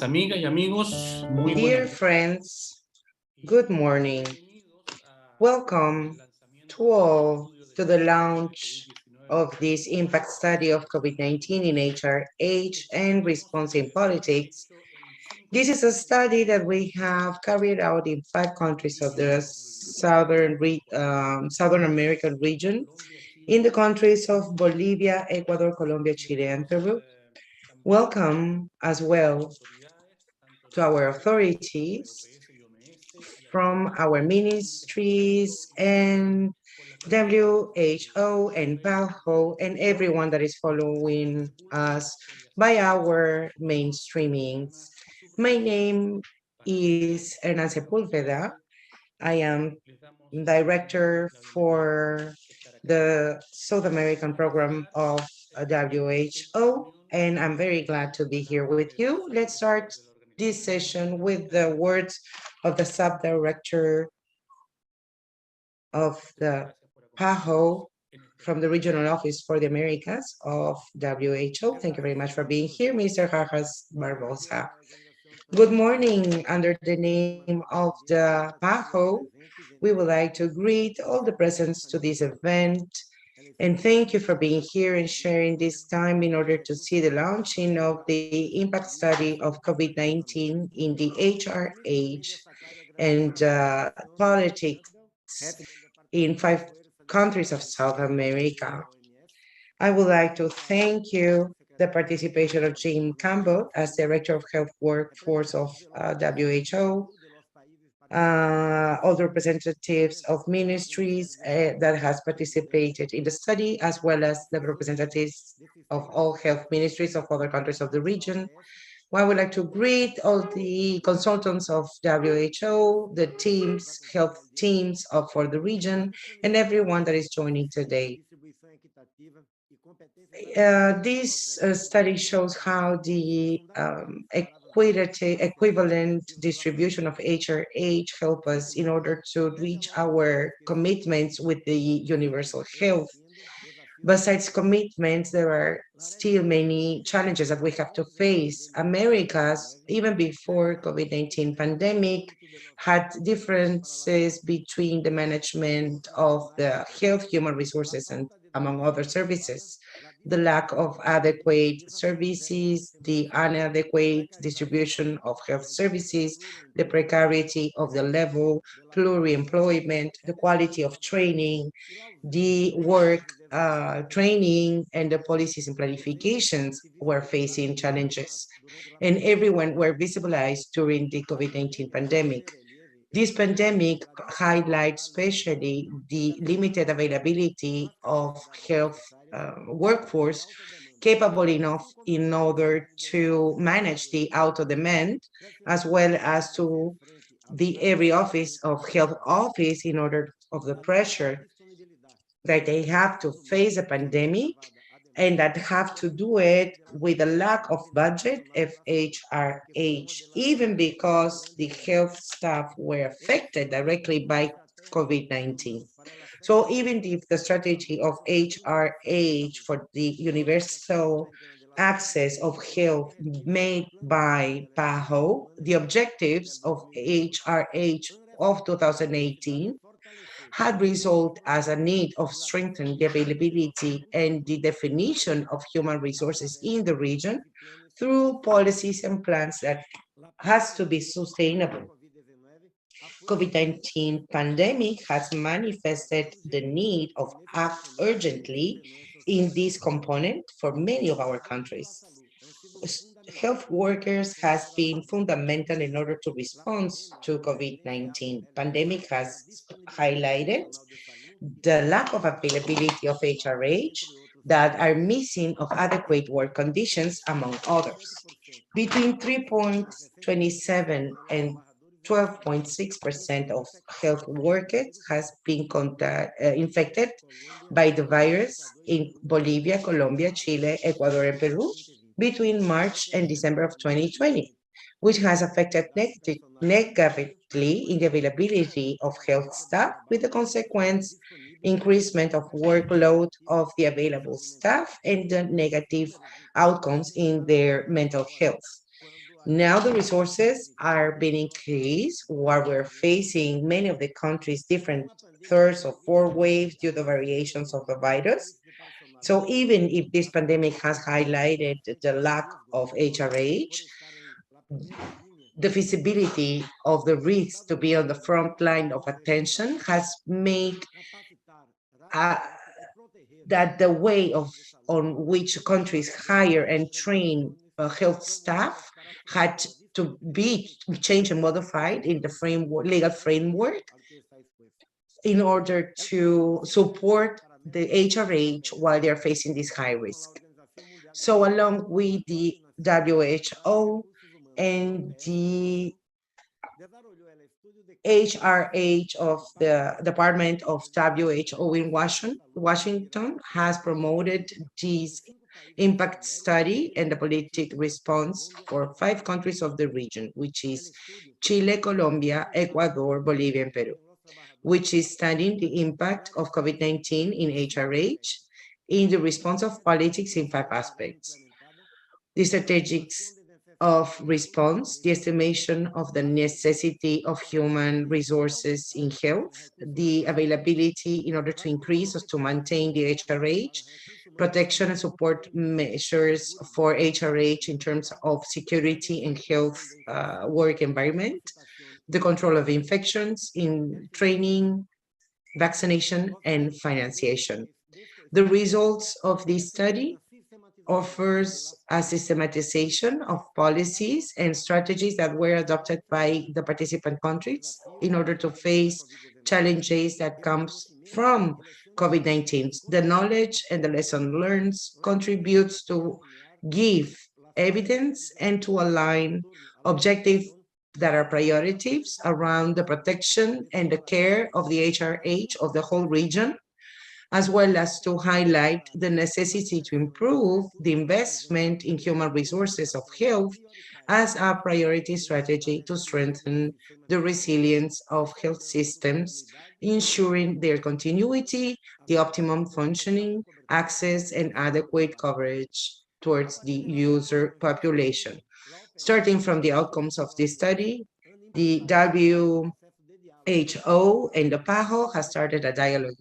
Amigas y amigos, muy Dear buenos días. friends, good morning. Bienvenidos Welcome to all to the launch of this impact study of COVID-19 in HRH and response in politics. This is a study that we have carried out in 5 countries of the Southern American region, in the countries of Bolivia, Ecuador, Colombia, Chile, and Peru. Welcome as well to our authorities from our ministries and WHO and PAHO and everyone that is following us by our mainstreamings. My name is Hernan Sepúlveda. I am director for the South American program of WHO, and I'm very glad to be here with you. Let's start this session with the words of the subdirector of the PAHO from the Regional Office for the Americas of WHO. Thank you very much for being here, Mr. Jajas Barbosa. Good morning. Under the name of the PAHO, we would like to greet all the presents to this event and thank you for being here and sharing this time in order to see the launching of the impact study of COVID-19 in the HRH and politics in 5 countries of South America. I would like to thank you the participation of Jim Campbell as Director of Health Workforce of WHO, all the representatives of ministries that has participated in the study, as well as the representatives of all health ministries of other countries of the region. I would like to greet all the consultants of WHO, the teams, health teams for the region, and everyone that is joining today. This study shows how the equivalent distribution of HRH help us in order to reach our commitments with the universal health. Besides commitments, there are still many challenges that we have to face. Americas, even before COVID-19 pandemic, had differences between the management of the health, human resources, and among other services. The lack of adequate services, the inadequate distribution of health services, the precarity of the level, pluri-employment, the quality of training, the work training and the policies and planifications were facing challenges, and everyone were visibilized during the COVID-19 pandemic. This pandemic highlights especially the limited availability of health workforce capable enough in order to manage the auto demand, as well as to the every office of health office in order of the pressure that they have to face a pandemic and that have to do it with a lack of budget FHRH, even because the health staff were affected directly by COVID-19. So even if the strategy of HRH for the universal access of health made by PAHO, the objectives of HRH of 2018 had resulted as a need of strengthening the availability and the definition of human resources in the region through policies and plans that has to be sustainable. COVID-19 pandemic has manifested the need of act urgently in this component for many of our countries. Health workers has been fundamental in order to respond to COVID-19. Pandemic has highlighted the lack of availability of HRH, that are missing of adequate work conditions, among others. Between 3.27 and 12.6% of health workers has been infected by the virus in Bolivia, Colombia, Chile, Ecuador, and Peru between March and December of 2020, which has affected negatively in the availability of health staff with the consequence increasement of workload of the available staff and the negative outcomes in their mental health. Now the resources are being increased while we're facing many of the countries different thirds or fourth waves due to variations of the virus. So even if this pandemic has highlighted the lack of HRH, the visibility of the risks to be on the front line of attention has made uh, that the way of on which countries hire and train health staff had to be changed and modified in the framework, legal framework in order to support the HRH while they're facing this high risk. So along with the WHO and the HRH of the Department of WHO in Washington has promoted this impact study and the politic response for 5 countries of the region, which is Chile, Colombia, Ecuador, Bolivia, and Peru, which is studying the impact of COVID-19 in HRH in the response of politics in 5 aspects: the strategics of response, the estimation of the necessity of human resources in health, the availability in order to increase or to maintain the HRH, protection and support measures for HRH in terms of security and health work environment, the control of infections in training, vaccination, and financiation. The results of this study offers a systematization of policies and strategies that were adopted by the participant countries in order to face challenges that comes from COVID-19. The knowledge and the lesson learned contributes to give evidence and to align objectives that are priorities around the protection and the care of the HRH of the whole region, as well as to highlight the necessity to improve the investment in human resources of health as a priority strategy to strengthen the resilience of health systems, ensuring their continuity, the optimum functioning, access, and adequate coverage towards the user population. Starting from the outcomes of this study, the WHO and the PAHO has started a dialogue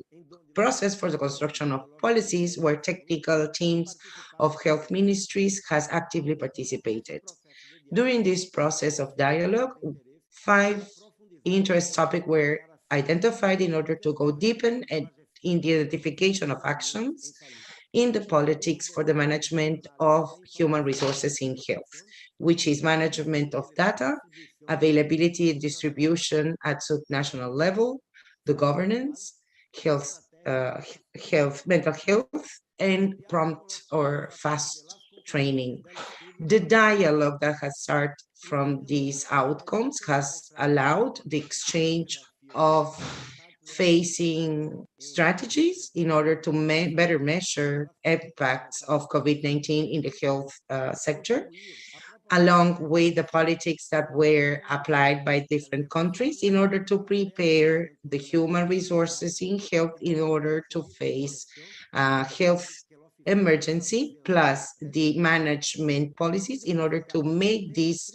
process for the construction of policies where technical teams of health ministries has actively participated. During this process of dialogue, 5 interest topics were identified in order to go deepen and in the identification of actions in the politics for the management of human resources in health, which is management of data, availability and distribution at subnational level, the governance, health, mental health, and prompt or fast training. The dialogue that has started from these outcomes has allowed the exchange of facing strategies in order to better measure impacts of COVID-19 in the health sector, along with the politics that were applied by different countries in order to prepare the human resources in health in order to face health emergency, plus the management policies in order to make these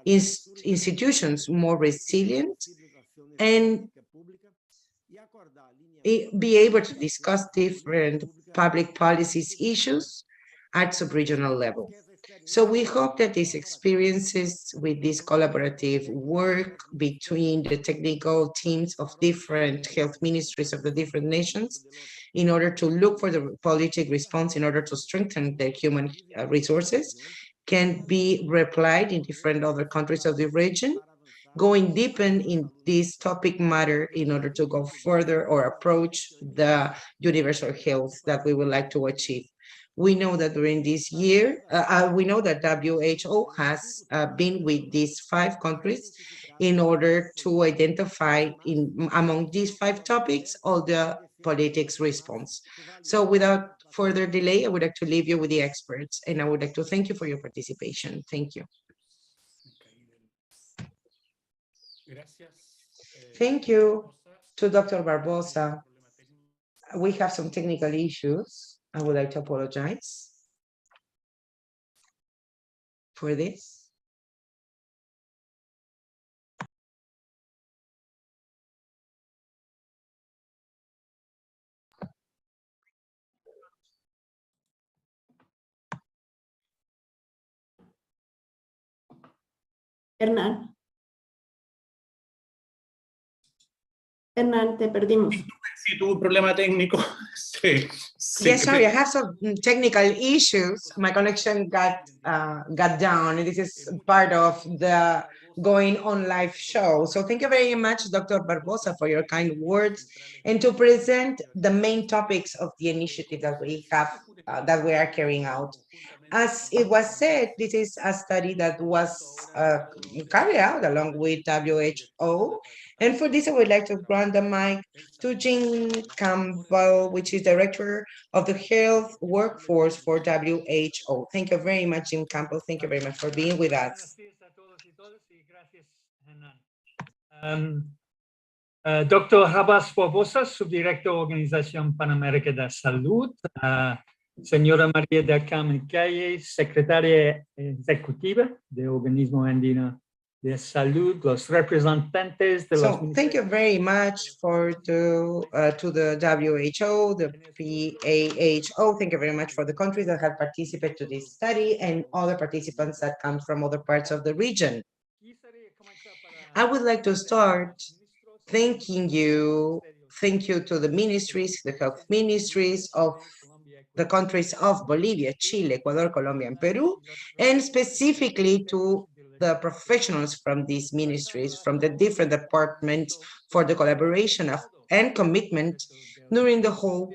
institutions more resilient and be able to discuss different public policies issues at sub-regional level. So we hope that these experiences with this collaborative work between the technical teams of different health ministries of the different nations in order to look for the politic response in order to strengthen their human resources can be replied in different other countries of the region, going deeper in this topic matter in order to go further or approach the universal health that we would like to achieve. We know that during this year, we know that WHO has been with these 5 countries in order to identify in among these 5 topics all the politics response. So without further delay, I would like to leave you with the experts, and I would like to thank you for your participation. Thank you. Thank you to Dr. Barbosa. We have some technical issues. I would like to apologize for this. Hernán. Hernán, te perdimos. Sí, tuve un problema técnico. Yes, sorry, I have some technical issues. My connection got down, and this is part of the going on live show. So thank you very much, Dr. Barbosa, for your kind words and to present the main topics of the initiative that we have, that we are carrying out. As it was said, this is a study that was carried out along with WHO. And for this, I would like to grant the mic to Jean Campbell, which is Director of the Health Workforce for WHO. Thank you very much, Jim Campbell. Thank you very much for being with us. Doctor Rabas Barbosa, Subdirector Organización Panamérica de Salud, señora María del Carmen Calle, Secretaria Ejecutiva del Organismo Andino de Salud, los representantes de los... So thank you very much to the WHO, the PAHO. Thank you very much for the countries that have participated to this study and other participants that come from other parts of the region. I would like to start thanking you. Thank you to the ministries, the health ministries of the countries of Bolivia, Chile, Ecuador, Colombia, and Peru, and specifically to the professionals from these ministries, from the different departments, for the collaboration and commitment during the whole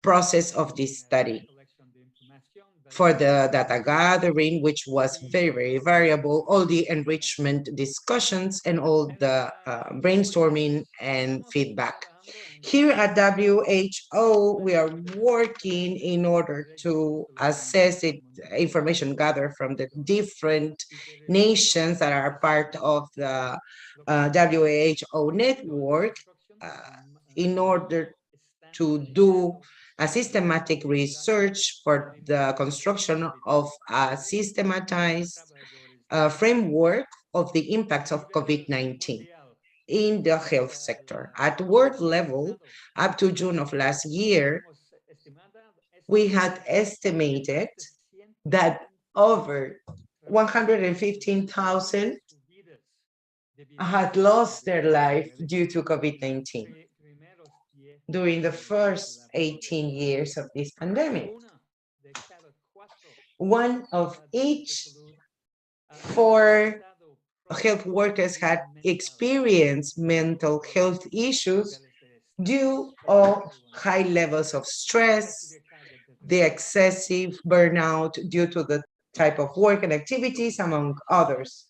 process of this study. For the data gathering, which was very, very variable, all the enrichment discussions and all the brainstorming and feedback. Here at WHO, we are working in order to assess the information gathered from the different nations that are part of the WHO network in order to do a systematic research for the construction of a systematized framework of the impacts of COVID-19 in the health sector. At world level, up to June of last year, we had estimated that over 115,000 had lost their life due to COVID-19 during the first 18 years of this pandemic. One of each 4 health workers had experienced mental health issues due to high levels of stress, the excessive burnout due to the type of work and activities, among others.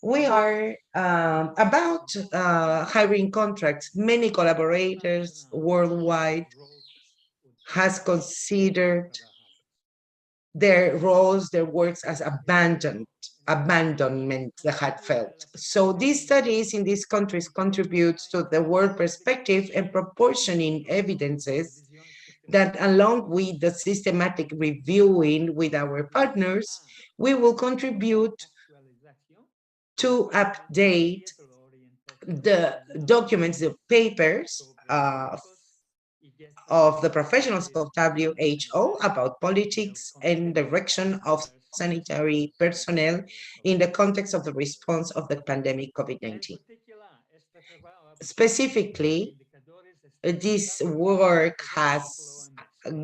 We are about hiring contracts. Many collaborators worldwide has considered their roles, their works as abandonment they had felt. So these studies in these countries contributes to the world perspective and proportioning evidences that along with the systematic reviewing with our partners, we will contribute to update the documents, the papers of the professionals of WHO about politics and direction of sanitary personnel in the context of the response of the pandemic COVID-19. Specifically, this work has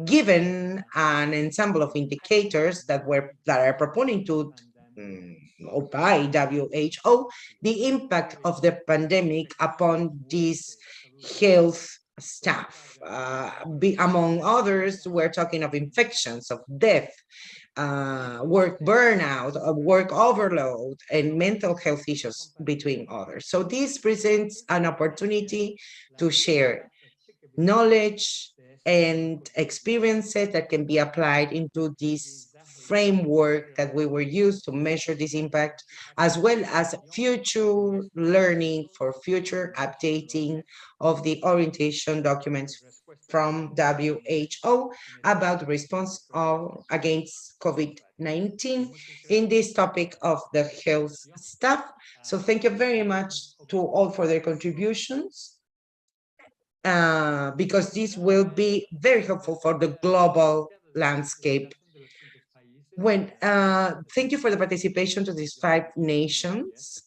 given an ensemble of indicators that are proponent to by WHO the impact of the pandemic upon this health staff. Among others, we're talking of infections, of death, work burnout, work overload, and mental health issues, between others. So this presents an opportunity to share knowledge and experiences that can be applied into this framework that we were used to measure this impact, as well as future learning for future updating of the orientation documents from WHO about the response against COVID-19 in this topic of the health staff. So thank you very much to all for their contributions, because this will be very helpful for the global landscape Thank you for the participation to these 5 nations,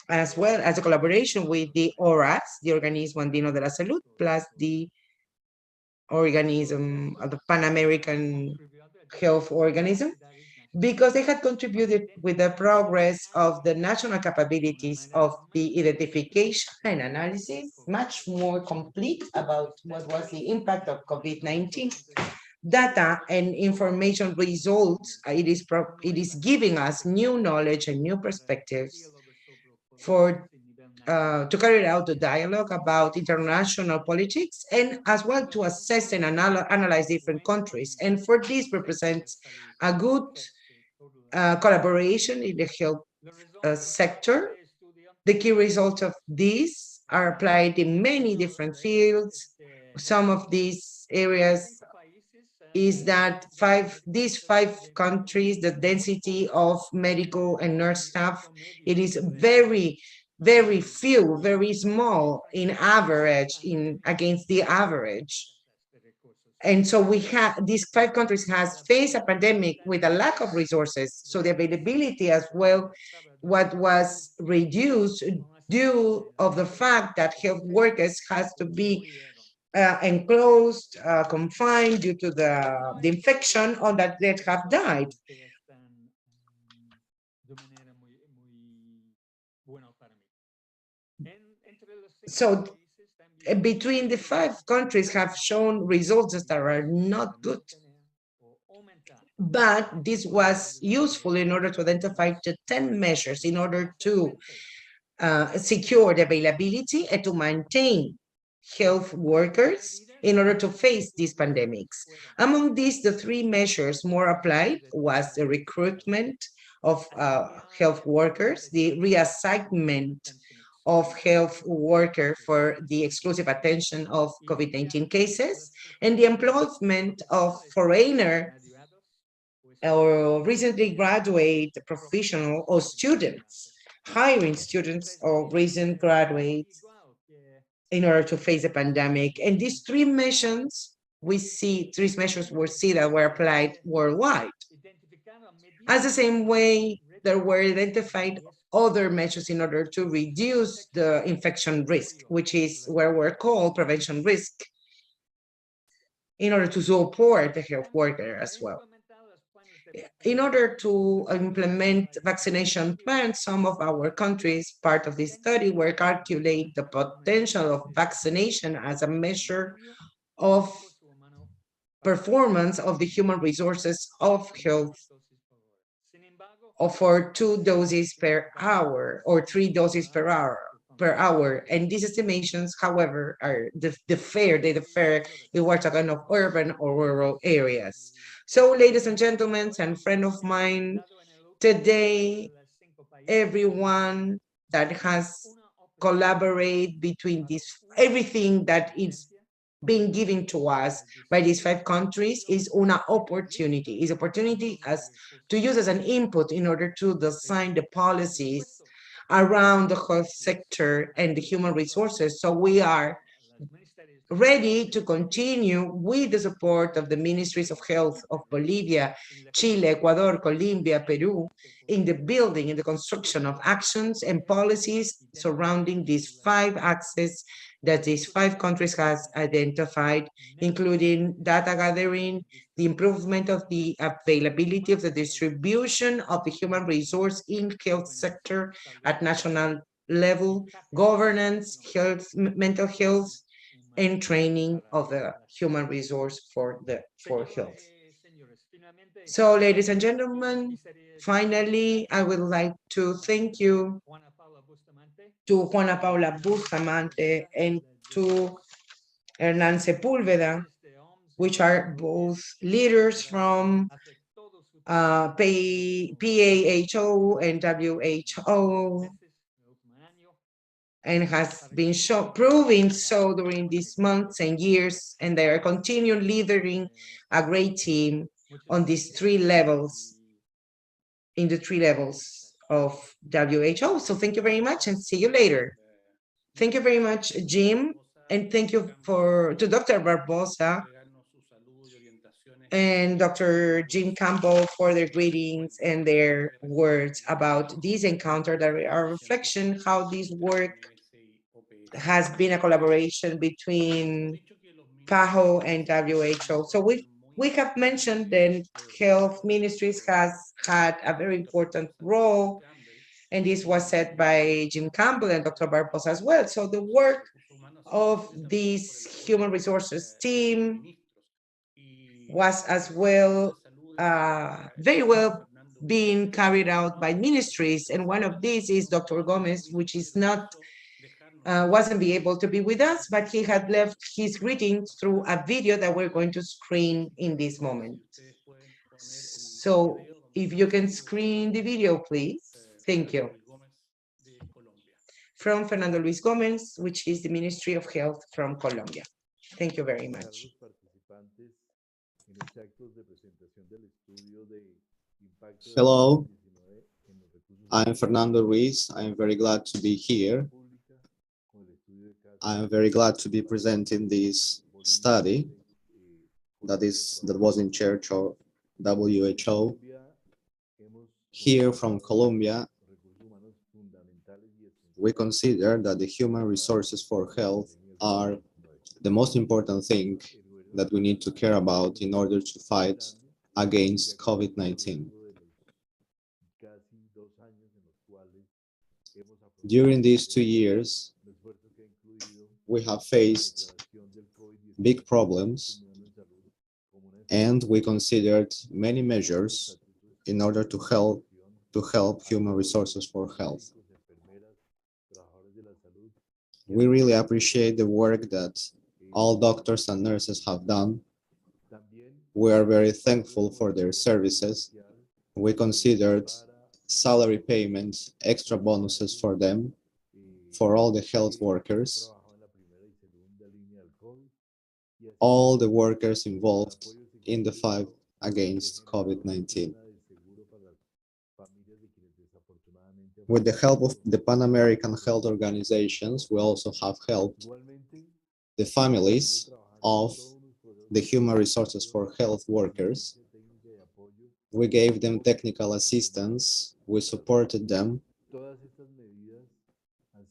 as well as a collaboration with the ORAS, the Organismo Andino de la Salud, plus the organism of the Pan American Health Organism, because they had contributed with the progress of the national capabilities of the identification and analysis, much more complete about what was the impact of COVID-19. Data and information results, it is giving us new knowledge and new perspectives to carry out the dialogue about international politics, and as well to assess and analyze different countries. And for this represents a good collaboration in the health sector. The key results of this are applied in many different fields. Some of these areas is that these 5 countries, the density of medical and nurse staff, it is very, very few, very small in average against the average. And so these 5 countries has faced a pandemic with a lack of resources. So the availability as well, what was reduced due of the fact that health workers has to be enclosed, confined due to the infection, or that they have died. So between the 5 countries have shown results that are not good. But this was useful in order to identify the 10 measures in order to secure the availability and to maintain health workers in order to face these pandemics. Among these, the 3 measures more applied was the recruitment of health workers, the reassignment of health worker for the exclusive attention of COVID-19 cases, and the employment of foreigner or recently graduate professional or students, hiring students or recent graduates in order to face the pandemic. And these 3 measures, we see 3 measures that were applied worldwide. As the same way, there were identified other measures in order to reduce the infection risk, which is where we're called prevention risk, in order to support the health worker as well. In order to implement vaccination plans, some of our countries, part of this study, were calculate the potential of vaccination as a measure of performance of the human resources of health, or for 2 doses per hour or 3 doses per hour. And these estimations, however, are the differ if we're talking of urban or rural areas. So, ladies and gentlemen, and friend of mine, today, everyone that has collaborated between everything that is being given to us by these 5 countries is an opportunity. Is opportunity to use as an input in order to design the policies around the health sector and the human resources. So we are ready to continue with the support of the Ministries of Health of Bolivia, Chile, Ecuador, Colombia, Peru, in the construction of actions and policies surrounding these 5 axes that these 5 countries has identified, including data gathering, the improvement of the availability of the distribution of the human resource in health sector at national level, governance, health, mental health, and training of the human resource for health. So, ladies and gentlemen, finally, I would like to thank you to Juana Paula Bustamante and to Hernan Sepúlveda, which are both leaders from PAHO and WHO, and has been proving so during these months and years, and they are continuing leading a great team on these 3 levels, in the 3 levels of WHO. So thank you very much and see you later. Thank you very much, Jim, and thank you to Dr. Barbosa and Dr. Jim Campbell for their greetings and their words about this encounter, that are a reflection how this work has been a collaboration between PAHO and WHO. So we have mentioned that health ministries has had a very important role, and this was said by Jim Campbell and Dr. Barpos as well. So the work of this human resources team was as well very well being carried out by ministries, and one of these is Dr. Gomez, which is not wasn't be able to be with us, but he had left his greetings through a video that we're going to screen in this moment. So if you can screen the video, please. Thank you. From Fernando Luis Gomez, which is the Ministry of Health from Colombia. Thank you very much. Hello, I'm Fernando Ruiz. I'm very glad to be here. I'm very glad to be presenting this study that was in charge of WHO. Here from Colombia, we consider that the human resources for health are the most important thing that we need to care about in order to fight against COVID-19. During these 2 years, we have faced big problems, and we considered many measures in order to help human resources for health. We really appreciate the work that all doctors and nurses have done. We are very thankful for their services. We considered salary payments, extra bonuses for them, for all the health workers, all the workers involved in the fight against COVID-19. With the help of the Pan American health organizations, we also have helped the families of the human resources for health workers. We gave them technical assistance, we supported them.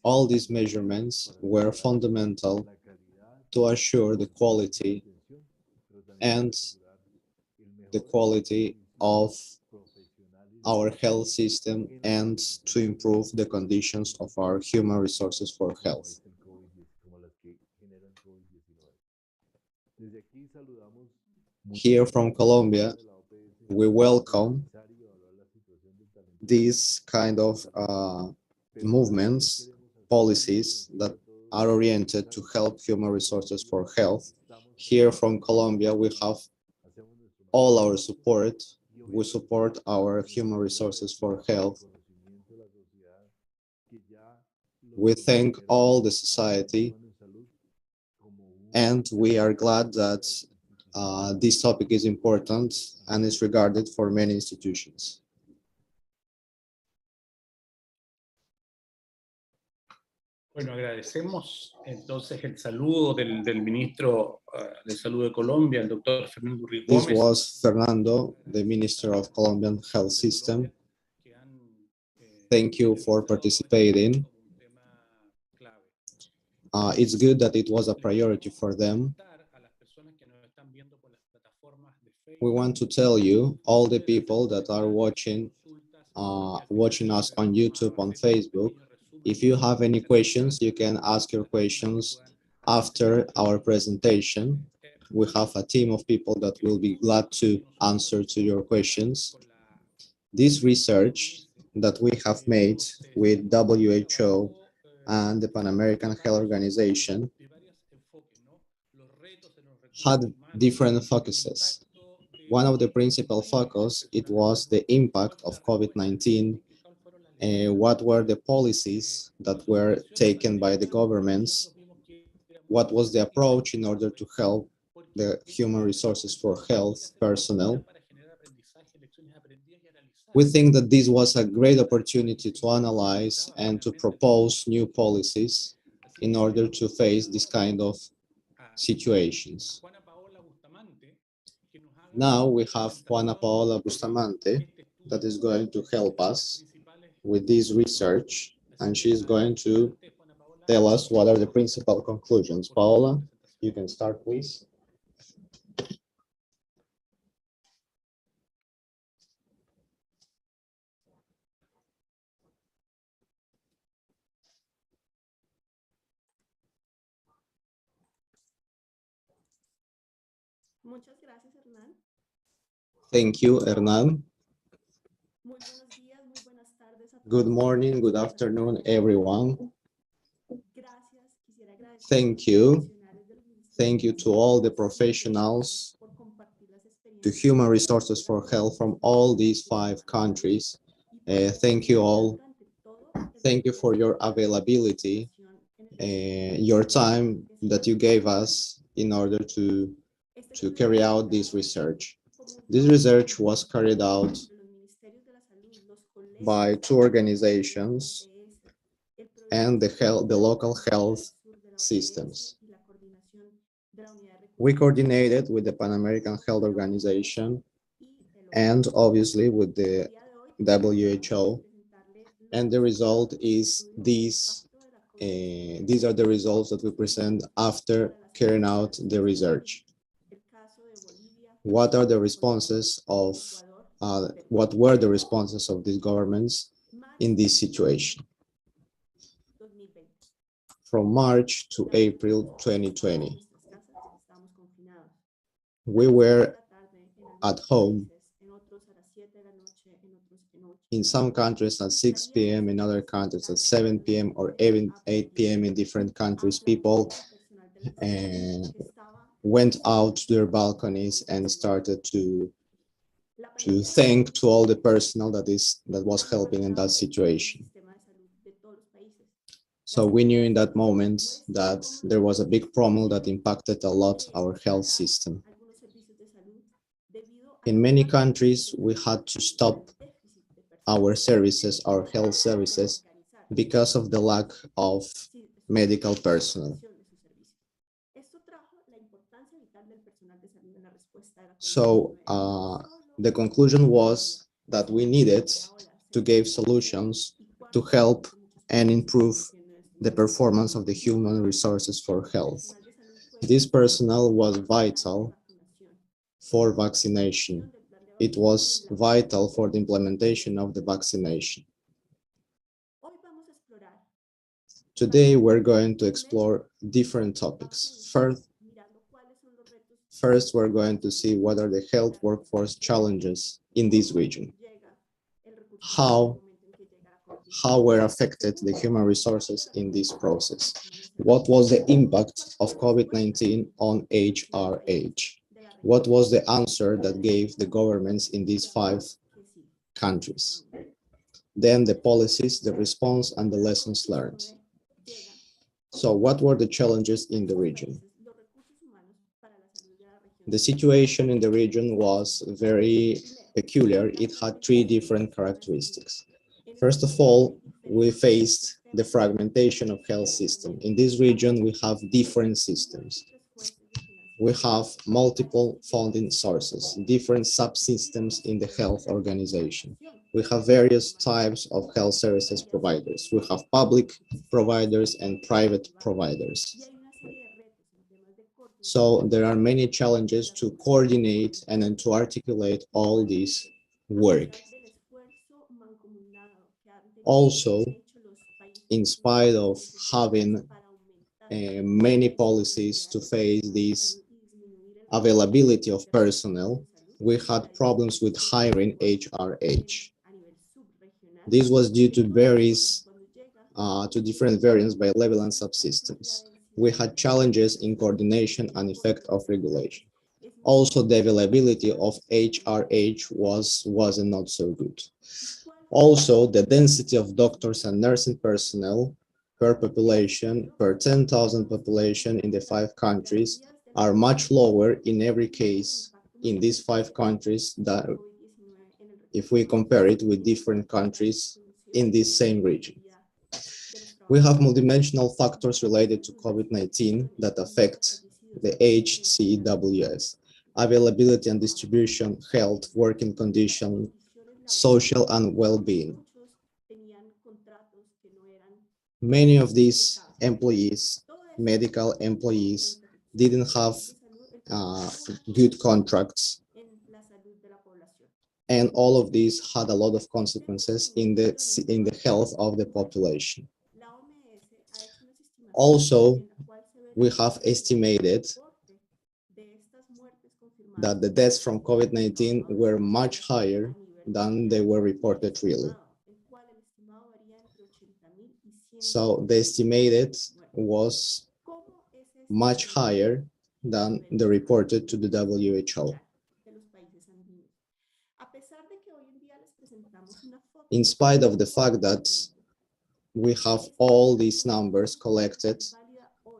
All these measurements were fundamental to assure the quality of our health system and to improve the conditions of our human resources for health. Here from Colombia, we welcome these kind of movements, policies that are oriented to help human resources for health. Here from Colombia, we have all our support. We support our human resources for health. We thank all the society, and we are glad that this topic is important and is regarded for many institutions. Bueno, agradecemos entonces el saludo del ministro de Salud de Colombia, el doctor Fernando Ruiz Gómez. This was Fernando, the Minister of Colombian Health System. Thank you for participating. It's good that it was a priority for them. We want to tell you, all the people that are watching us on YouTube, on Facebook, if you have any questions, you can ask your questions after our presentation. We have a team of people that will be glad to answer to your questions. This research that we have made with WHO and the Pan American Health Organization had different focuses. One of the principal focus, it was the impact of COVID-19. What were the policies that were taken by the governments? What was the approach in order to help the human resources for health personnel? We think that this was a great opportunity to analyze and to propose new policies in order to face this kind of situations. Now we have Juana Paola Bustamante that is going to help us with this research, and she's going to tell us what are the principal conclusions. Paola, you can start, please. Muchas gracias, Hernán. Thank you, Hernan. Muy buenos días, muy buenas tardes a todos. Good morning, good afternoon, everyone. Gracias. Quisiera agradecer Thank a los you. profesionales del Ministerio Thank you de to Salud all the por professionals, compartir las to experiencias Human Resources for Health from all these 5 countries. Thank you all. durante todo el Thank you for your availability, your time that you gave us in order to carry out this research. This research was carried out by 2 organizations and the local health systems. We coordinated with the Pan American Health Organization and obviously with the WHO, and the result is these are the results that we present after carrying out the research. What are the responses of what were the responses of these governments in this situation? From March to April 2020, we were at home, in some countries at 6 p.m., in other countries at 7 p.m. or even 8 p.m. in different countries. People went out to their balconies and started to thank to all the personnel that was helping in that situation. So we knew in that moment that there was a big problem that impacted a lot our health system. In many countries, we had to stop our services, our health services, because of the lack of medical personnel. So the conclusion was that we needed to give solutions to help and improve the performance of the human resources for health. This personnel was vital for vaccination. It was vital for the implementation of the vaccination. Today, we're going to explore different topics. First, we're going to see what are the health workforce challenges in this region. How were affected the human resources in this process? What was the impact of COVID-19 on HRH? What was the answer that gave the governments in these 5 countries? Then the policies, the response, and the lessons learned. So what were the challenges in the region? The situation in the region was very peculiar. It had 3 different characteristics. First of all, we faced the fragmentation of health system. In this region, we have different systems. We have multiple funding sources, different subsystems in the health organization. We have various types of health services providers. We have public providers and private providers. So there are many challenges to coordinate and then to articulate all this work. Also, in spite of having many policies to face this availability of personnel, we had problems with hiring HRH. This was due to different variants by level and subsystems. We had challenges in coordination and effect of regulation. Also, the availability of HRH wasn't not so good. Also, the density of doctors and nursing personnel per population, per 10,000 population in the 5 countries are much lower in every case in these 5 countries than if we compare it with different countries in this same region. We have multidimensional factors related to COVID-19 that affect the HCWS. availability and distribution, health, working condition, social and well-being. Many of these employees, medical employees, didn't have good contracts, and all of these had a lot of consequences in the health of the population. Also, we have estimated that the deaths from COVID-19 were much higher than they were reported really. So the estimated was much higher than the reported to the WHO. In spite of the fact that we have all these numbers collected,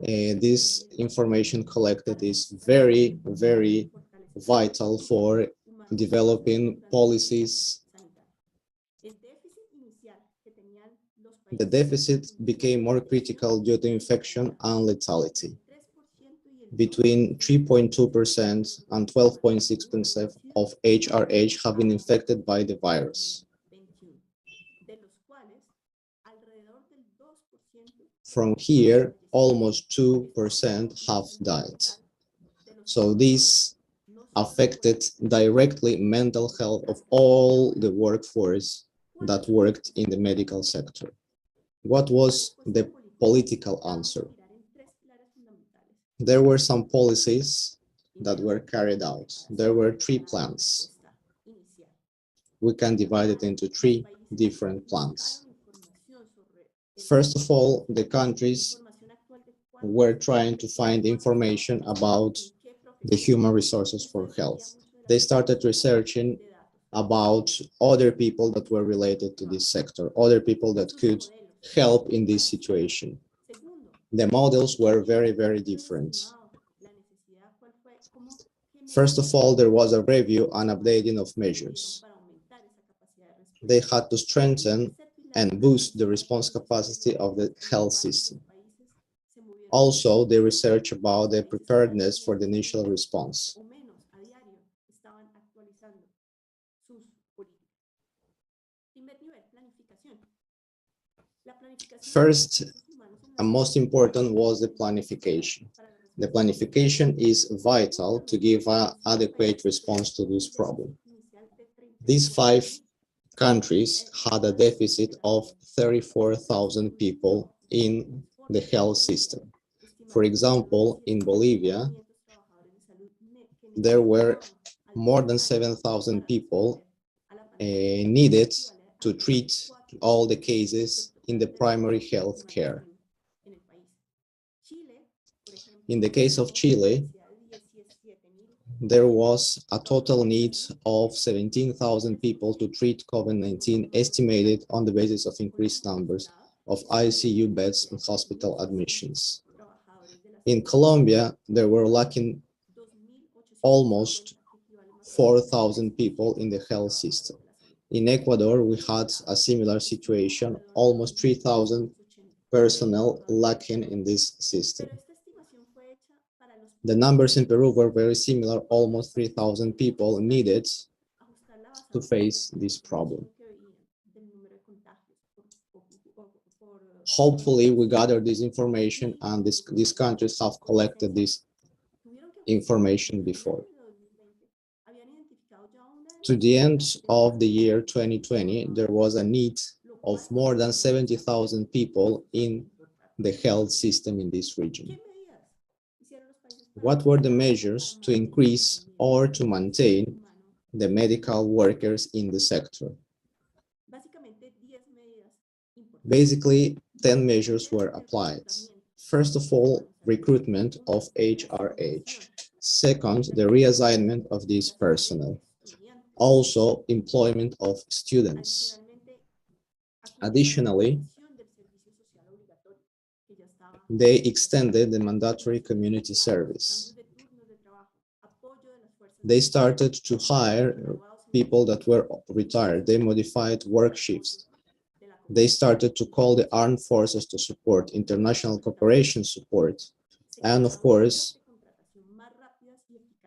this information collected is very, very vital for developing policies. The deficit became more critical due to infection and lethality. Between 3.2% and 12.6% of HRH have been infected by the virus. From here, almost 2% have died. So this affected directly mental health of all the workforce that worked in the medical sector. What was the political answer? There were some policies that were carried out. There were 3 plans. We can divide it into 3 different plans. First of all, the countries were trying to find information about the human resources for health. They started researching about other people that were related to this sector, other people that could help in this situation. The models were very, very different. First of all, there was a review and updating of measures. They had to strengthen and boost the response capacity of the health system. Also, they research about the preparedness for the initial response. First and most important was the planification. The planification is vital to give an adequate response to this problem. These 5 countries had a deficit of 34,000 people in the health system. For example, in Bolivia, there were more than 7,000 people needed to treat all the cases in the primary health care. In the case of Chile, there was a total need of 17,000 people to treat COVID-19, estimated on the basis of increased numbers of ICU beds and hospital admissions. In Colombia, there were lacking almost 4,000 people in the health system. In Ecuador, we had a similar situation, almost 3,000 personnel lacking in this system. The numbers in Peru were very similar, almost 3,000 people needed to face this problem. Hopefully, we gather this information and these countries have collected this information before. To the end of the year 2020, there was a need of more than 70,000 people in the health system in this region. What were the measures to increase or to maintain the medical workers in the sector? Basically, 10 measures were applied. First of all, recruitment of HRH. Second, the reassignment of this personnel. Also, employment of students. Additionally, they extended the mandatory community service. They started to hire people that were retired. They modified work shifts. They started to call the armed forces to support, international cooperation support, and of course,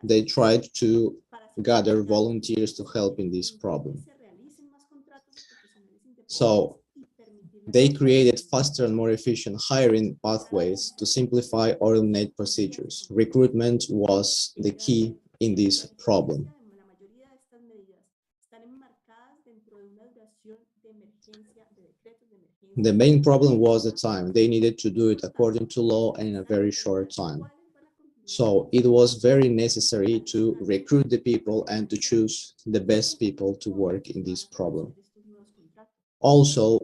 they tried to gather volunteers to help in this problem. So they created faster and more efficient hiring pathways to simplify or eliminate procedures. Recruitment was the key in this problem. The main problem was the time. They needed to do it according to law and in a very short time. So it was very necessary to recruit the people and to choose the best people to work in this problem. Also,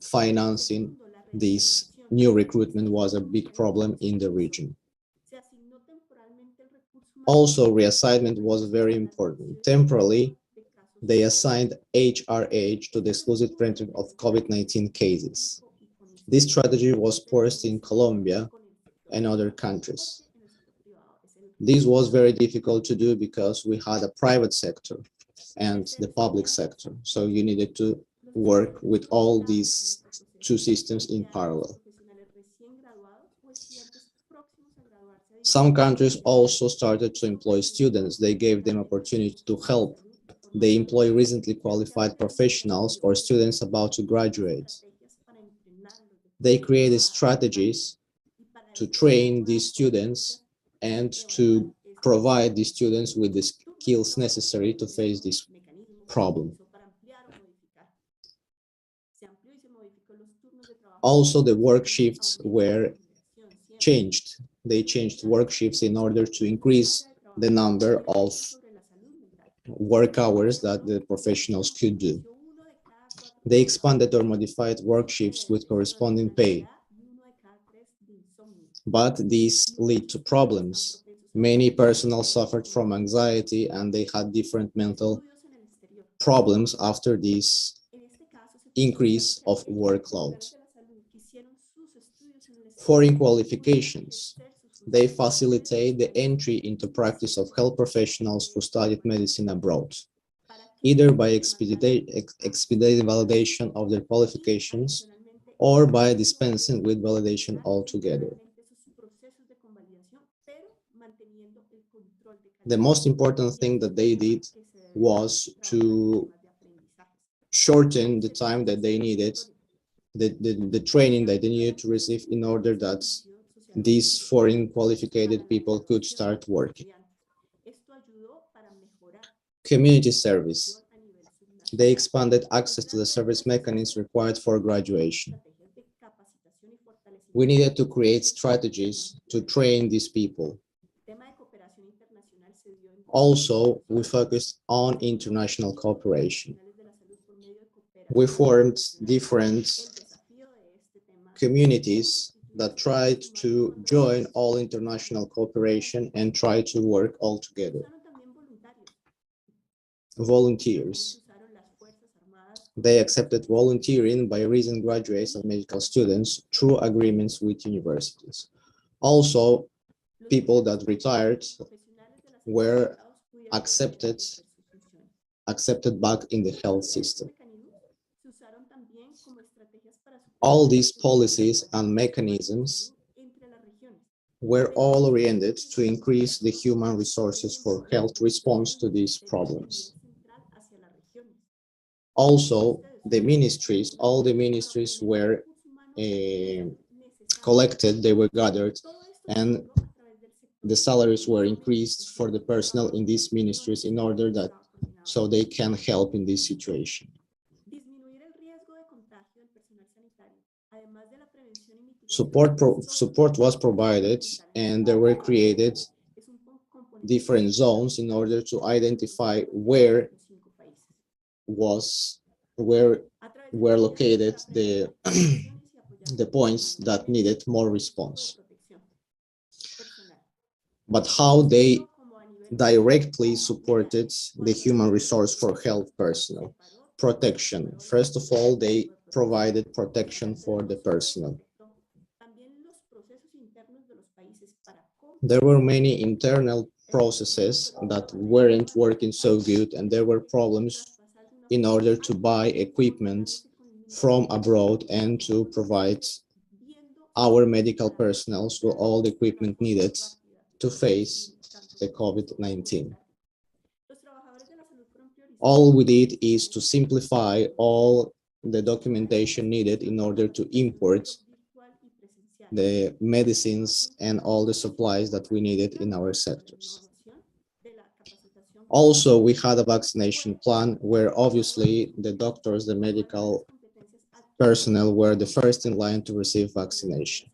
financing this new recruitment was a big problem in the region. Also, reassignment was very important. Temporarily, they assigned HRH to the exclusive prevention of COVID-19 cases. This strategy was forced in Colombia and other countries. This was very difficult to do because we had a private sector and the public sector. So you needed to work with all these two systems in parallel. Some countries also started to employ students. They gave them opportunity to help. They employ recently qualified professionals or students about to graduate. They created strategies to train these students and to provide these students with the skills necessary to face this problem. Also, the work shifts were changed. They changed work shifts in order to increase the number of work hours that the professionals could do. They expanded or modified work shifts with corresponding pay. But these lead to problems. Many personnel suffered from anxiety and they had different mental problems after this increase of workload. Foreign qualifications. They facilitate the entry into practice of health professionals who studied medicine abroad, either by expedited validation of their qualifications or by dispensing with validation altogether. The most important thing that they did was to shorten the time that they needed, the training that they needed to receive in order that these foreign qualified people could start working. Community service. They expanded access to the service mechanisms required for graduation. We needed to create strategies to train these people. Also, we focused on international cooperation. We formed different communities that tried to join all international cooperation and try to work all together. Volunteers. They accepted volunteering by recent graduates and medical students through agreements with universities. Also, people that retired were accepted back in the health system. All these policies and mechanisms were all oriented to increase the human resources for health response to these problems. Also, the ministries, all the ministries were collected, they were gathered, and the salaries were increased for the personnel in these ministries in order that so they can help in this situation. Support was provided, and there were created different zones in order to identify where were located the the points that needed more response. But how they directly supported the human resource for health personnel. Protection. First of all, they provided protection for the personnel. There were many internal processes that weren't working so good, and there were problems in order to buy equipment from abroad and to provide our medical personnel with all the equipment needed to face the COVID-19. All we did is to simplify all the documentation needed in order to import the medicines and all the supplies that we needed in our sectors. Also, we had a vaccination plan where obviously the doctors, the medical personnel were the first in line to receive vaccination.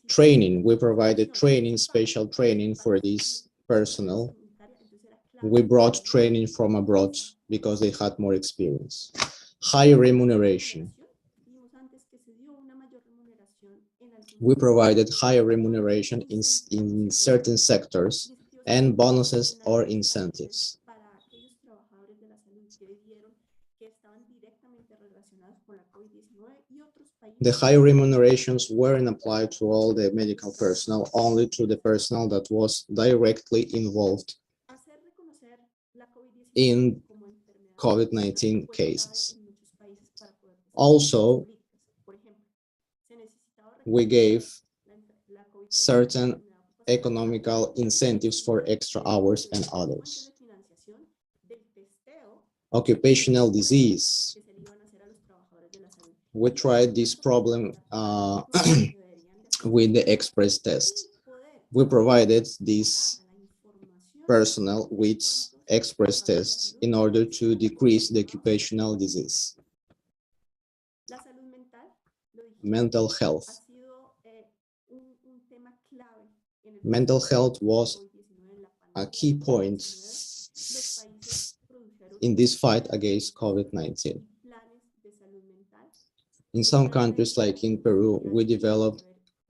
Training, we provided training, special training for this personnel. We brought training from abroad because they had more experience. Higher remuneration. We provided higher remuneration in certain sectors and bonuses or incentives. The higher remunerations weren't applied to all the medical personnel, only to the personnel that was directly involved in COVID-19 cases. Also, we gave certain economical incentives for extra hours and others. Occupational disease. We tried this problem with the express test. We provided this personnel with express tests in order to decrease the occupational disease. Mental health. Mental health was a key point in this fight against COVID-19. In some countries, like in Peru, we developed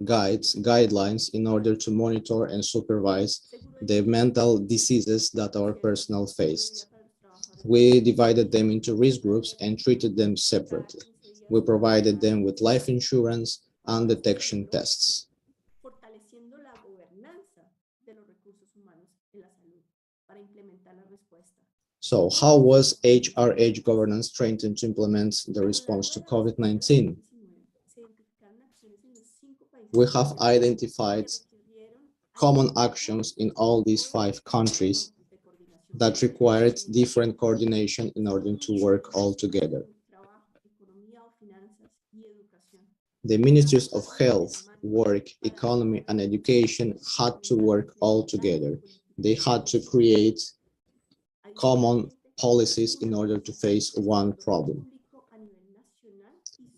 guidelines in order to monitor and supervise the mental diseases that our personnel faced. We divided them into risk groups and treated them separately. We provided them with life insurance and detection tests. So how was HRH governance strengthened to implement the response to COVID-19? We have identified common actions in all these 5 countries that required different coordination in order to work all together. The Ministries of Health, Work, Economy, and Education had to work all together. They had to create common policies in order to face one problem.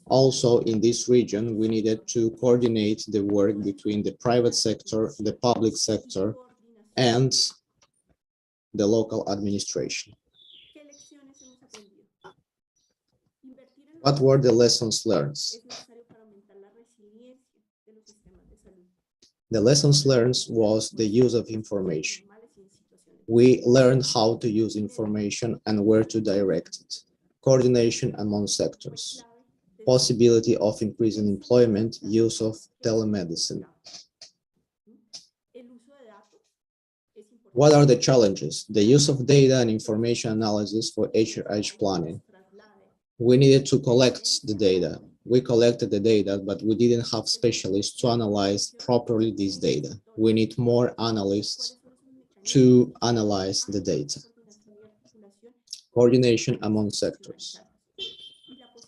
Also, in this region, we needed to coordinate the work between the private sector, the public sector, and the local administration. What were the lessons learned? The lessons learned was the use of information. We learned how to use information and where to direct it. Coordination among sectors. Possibility of increasing employment, use of telemedicine. What are the challenges? The use of data and information analysis for HRH planning. We needed to collect the data. We collected the data, but we didn't have specialists to analyze properly this data. We need more analysts to analyze the data. Coordination among sectors.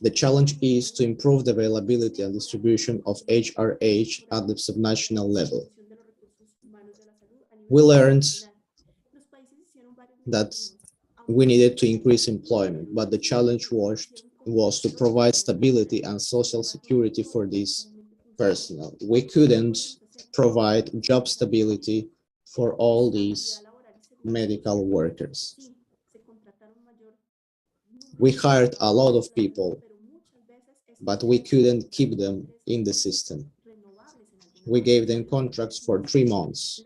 The challenge is to improve the availability and distribution of HRH at the subnational level. We learned that we needed to increase employment, but the challenge was to provide stability and social security for this personnel. We couldn't provide job stability for all these medical workers. We hired a lot of people, but we couldn't keep them in the system. We gave them contracts for 3 months.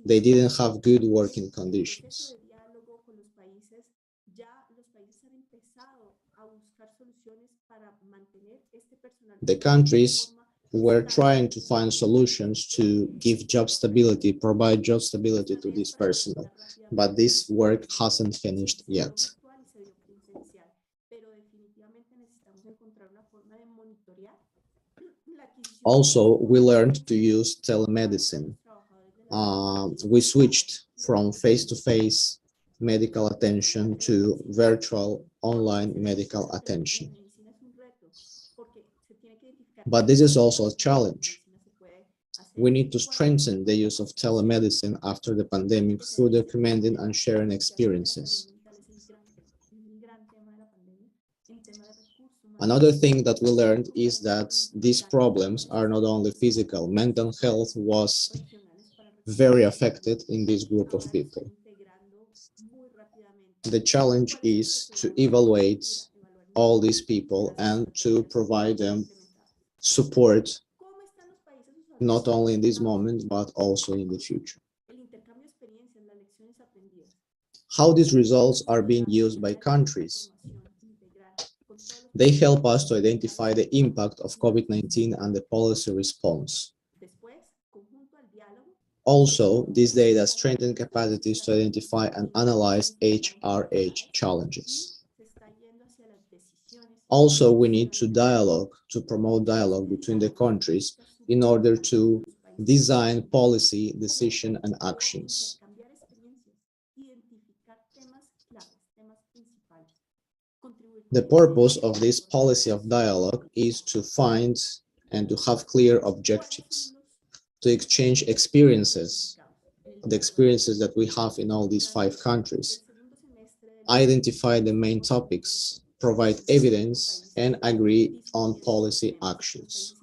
They didn't have good working conditions. The countries were trying to find solutions to give job stability, provide job stability to this personnel, but this work hasn't finished yet. Also, we learned to use telemedicine. We switched from face-to-face medical attention to virtual online medical attention. But this is also a challenge. We need to strengthen the use of telemedicine after the pandemic through documenting and sharing experiences. Another thing that we learned is that these problems are not only physical. Mental health was very affected in this group of people. The challenge is to evaluate all these people and to provide them support, not only in this moment, but also in the future. How these results are being used by countries. They help us to identify the impact of COVID-19 and the policy response. Also, this data strengthen capacities to identify and analyze HRH challenges. Also, we need to promote dialogue between the countries in order to design policy, decision, and actions. The purpose of this policy of dialogue is to find and to have clear objectives, to exchange experiences, the experiences that we have in all these 5 countries, identify the main topics, provide evidence, and agree on policy actions.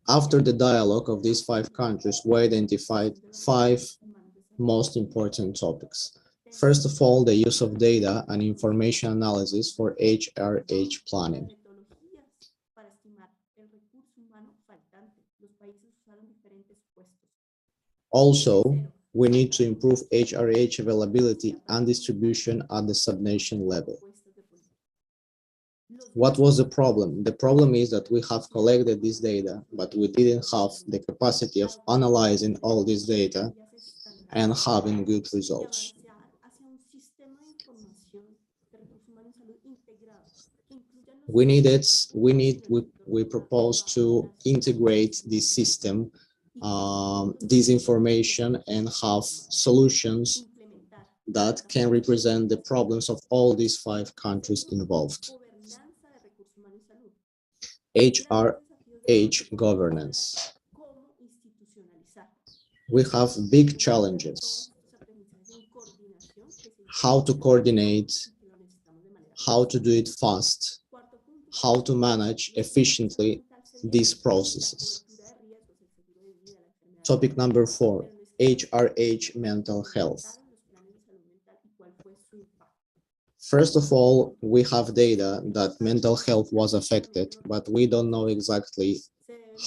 After the dialogue of these 5 countries, we identified 5 most important topics. First of all, the use of data and information analysis for HRH planning. Also, we need to improve HRH availability and distribution at the subnation level. What was the problem? The problem is that we have collected this data, but we didn't have the capacity of analyzing all this data and having good results. We propose to integrate this system, this information, and have solutions that can represent the problems of all these 5 countries involved. HRH governance. We have big challenges. How to coordinate, how to do it fast, how to manage efficiently these processes. Topic number 4, HRH mental health. First of all, we have data that mental health was affected, but we don't know exactly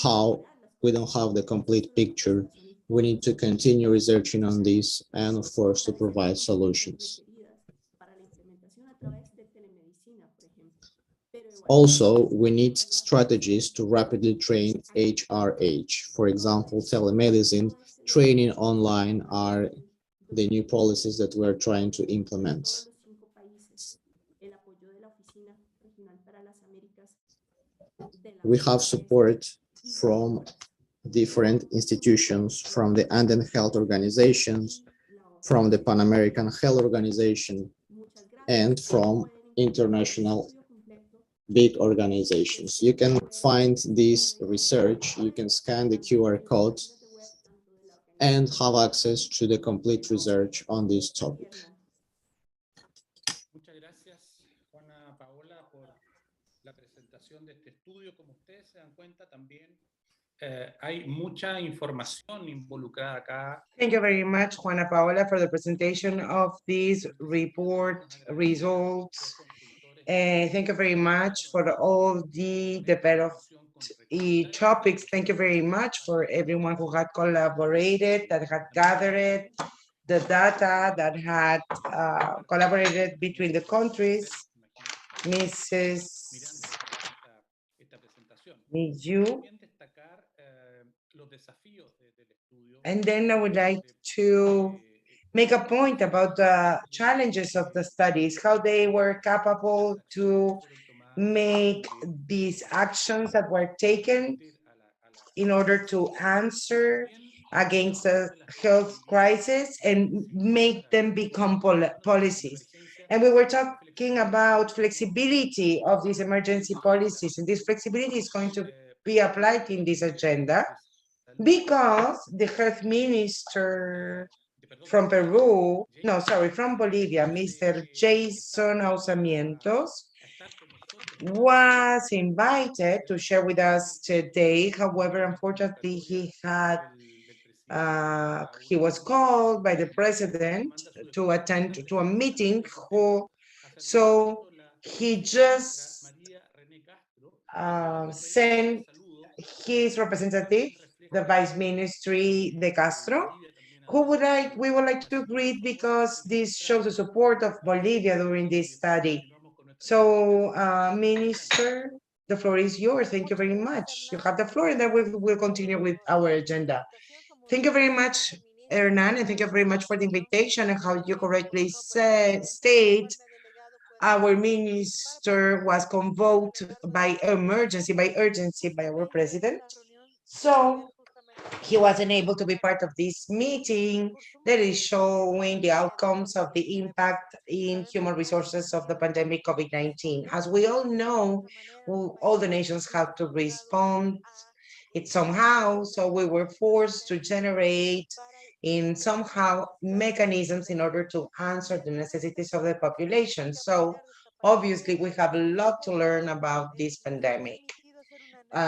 how. We don't have the complete picture. We need to continue researching on this and, of course, to provide solutions. Also, we need strategies to rapidly train HRH. For example, telemedicine, training online are the new policies that we're trying to implement. We have support from different institutions, from the Andean Health Organizations, from the Pan American Health Organization, and from international big organizations. You can find this research, you can scan the QR code and have access to the complete research on this topic. Muchas gracias, Juana Paola, por la presentación de este estudio. Como ustedes se dan cuenta, también hay mucha información involucrada acá. Thank you very much, Juana Paola, for the presentation of this report results. Thank you very much for all the developed topics. Thank you very much for everyone who had collaborated, that had gathered the data, that had collaborated between the countries. Mrs. You. And then I would like to make a point about the challenges of the studies, how they were capable to make these actions that were taken in order to answer against the health crisis and make them become policies. And we were talking about flexibility of these emergency policies, and this flexibility is going to be applied in this agenda because the health minister from Peru, no, sorry, from Bolivia, Mr. Jason Ausamientos, was invited to share with us today. However, unfortunately, he was called by the president to attend to a meeting. So he just sent his representative, the Vice Ministry de Castro, we would like to greet because this shows the support of Bolivia during this study. So, Minister, the floor is yours. Thank you very much. You have the floor, and then we'll continue with our agenda. Thank you very much, Hernan, and thank you very much for the invitation and how you correctly state our minister was convoked by emergency, by urgency by our president. So he wasn't able to be part of this meeting that is showing the outcomes of the impact in human resources of the pandemic COVID-19. As we all know, all the nations have to respond it somehow, so we were forced to generate in somehow mechanisms in order to answer the necessities of the population. So obviously we have a lot to learn about this pandemic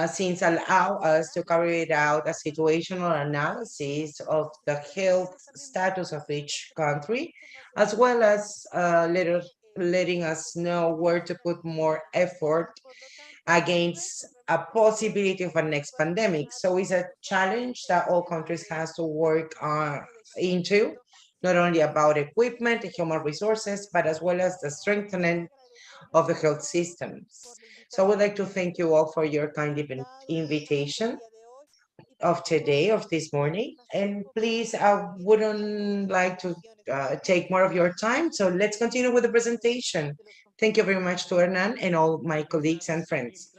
since allow us to carry out a situational analysis of the health status of each country, as well as letting us know where to put more effort against a possibility of a next pandemic. So it's a challenge that all countries has to work into, not only about equipment, human resources, but as well as the strengthening of the health systems. So I would like to thank you all for your kind invitation of today, of this morning. And please, I wouldn't like to take more of your time. So let's continue with the presentation. Thank you very much to Hernan and all my colleagues and friends.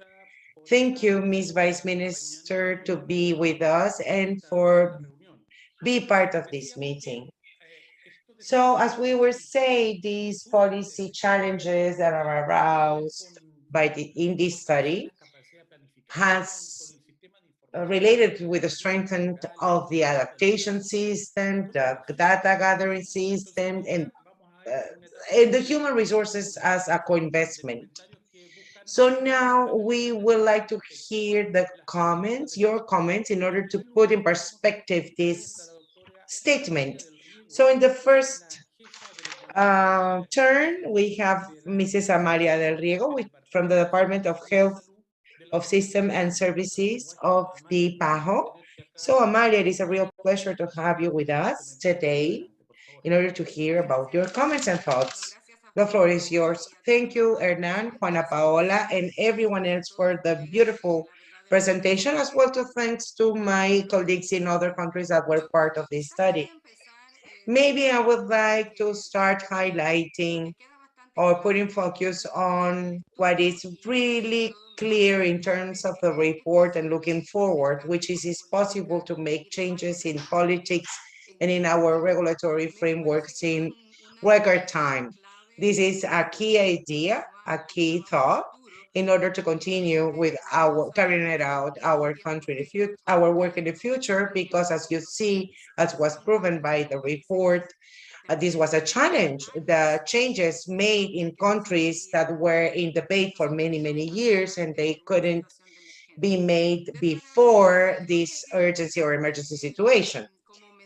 Thank you, Ms. Vice Minister, to be with us and for be part of this meeting. So as we were saying, these policy challenges that are aroused in this study has related with the strengthening of the adaptation system, the data gathering system, and the human resources as a co-investment. So now we would like to hear the comments, your comments, in order to put in perspective this statement. So in the first turn, we have Mrs. Amalia del Riego from the Department of Health of System and Services of the PAHO. So Amalia, it is a real pleasure to have you with us today in order to hear about your comments and thoughts. The floor is yours. Thank you, Hernan, Juana Paola, and everyone else for the beautiful presentation, as well to thanks to my colleagues in other countries that were part of this study. Maybe I would like to start highlighting or putting focus on what is really clear in terms of the report and looking forward, which is it's possible to make changes in politics and in our regulatory frameworks in record time. This is a key idea, a key thought in order to continue with our carrying it out our country, our work in the future, because as you see, as was proven by the report, this was a challenge. The changes made in countries that were in debate for many, many years, and they couldn't be made before this urgency or emergency situation.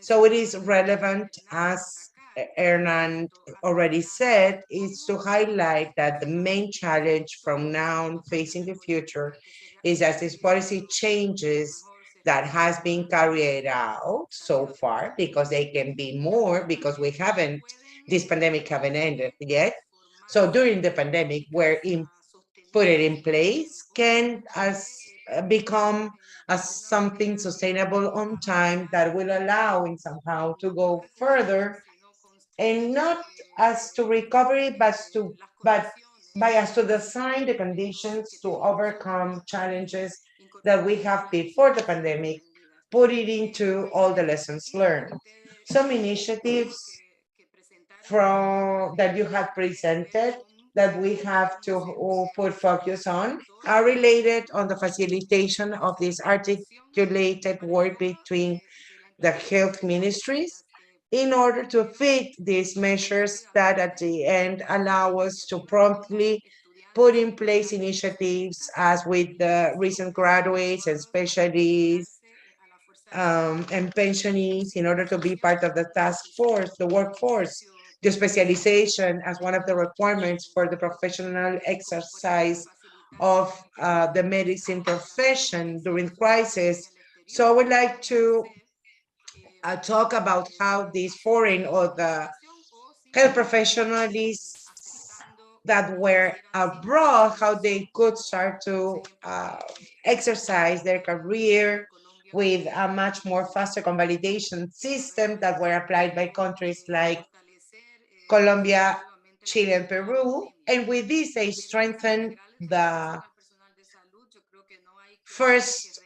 So it is relevant, as Hernan already said, is to highlight that the main challenge from now facing the future is that these policy changes that has been carried out so far, because they can be more, because this pandemic haven't ended yet. So during the pandemic, put it in place, can become as something sustainable on time that will allow in somehow to go further and not as to recovery, but by us to design the conditions to overcome challenges that we have before the pandemic, put it into all the lessons learned. Some initiatives from that you have presented that we have to put focus on are related on the facilitation of this articulated work between the health ministries in order to fit these measures that at the end allow us to promptly put in place initiatives as with the recent graduates and specialists and pensionees in order to be part of the task force, the workforce, the specialization as one of the requirements for the professional exercise of the medicine profession during crisis. So I would like to talk about how these foreign or the health professionals that were abroad, how they could start to exercise their career with a much more faster convalidation system that were applied by countries like Colombia, Chile, and Peru. And with this, they strengthen first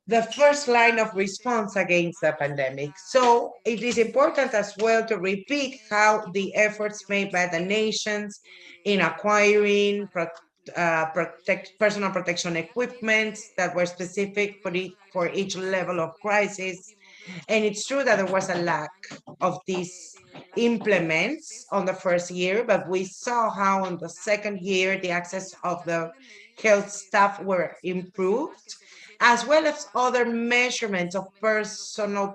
the first line of response against the pandemic. So it is important as well to repeat how the efforts made by the nations in acquiring personal protection equipment that were specific for each level of crisis. And it's true that there was a lack of these implements on the first year, but we saw how on the second year, the access of the health staff were improved, as well as other measurements of personal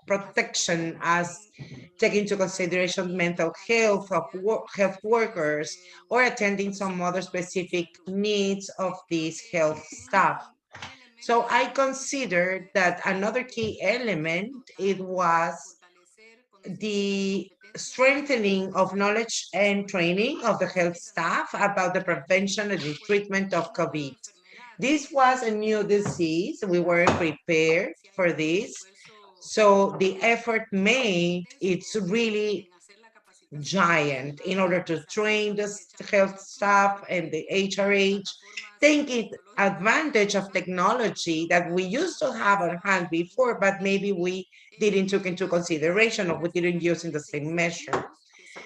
protection as taking into consideration mental health of health workers or attending some other specific needs of these health staff. So I consider that another key element it was the strengthening of knowledge and training of the health staff about the prevention and the treatment of COVID. This was a new disease. We weren't prepared for this. So the effort made, it's really giant in order to train the health staff and the HRH, taking advantage of technology that we used to have on hand before, but maybe we didn't take into consideration or we didn't use in the same measure.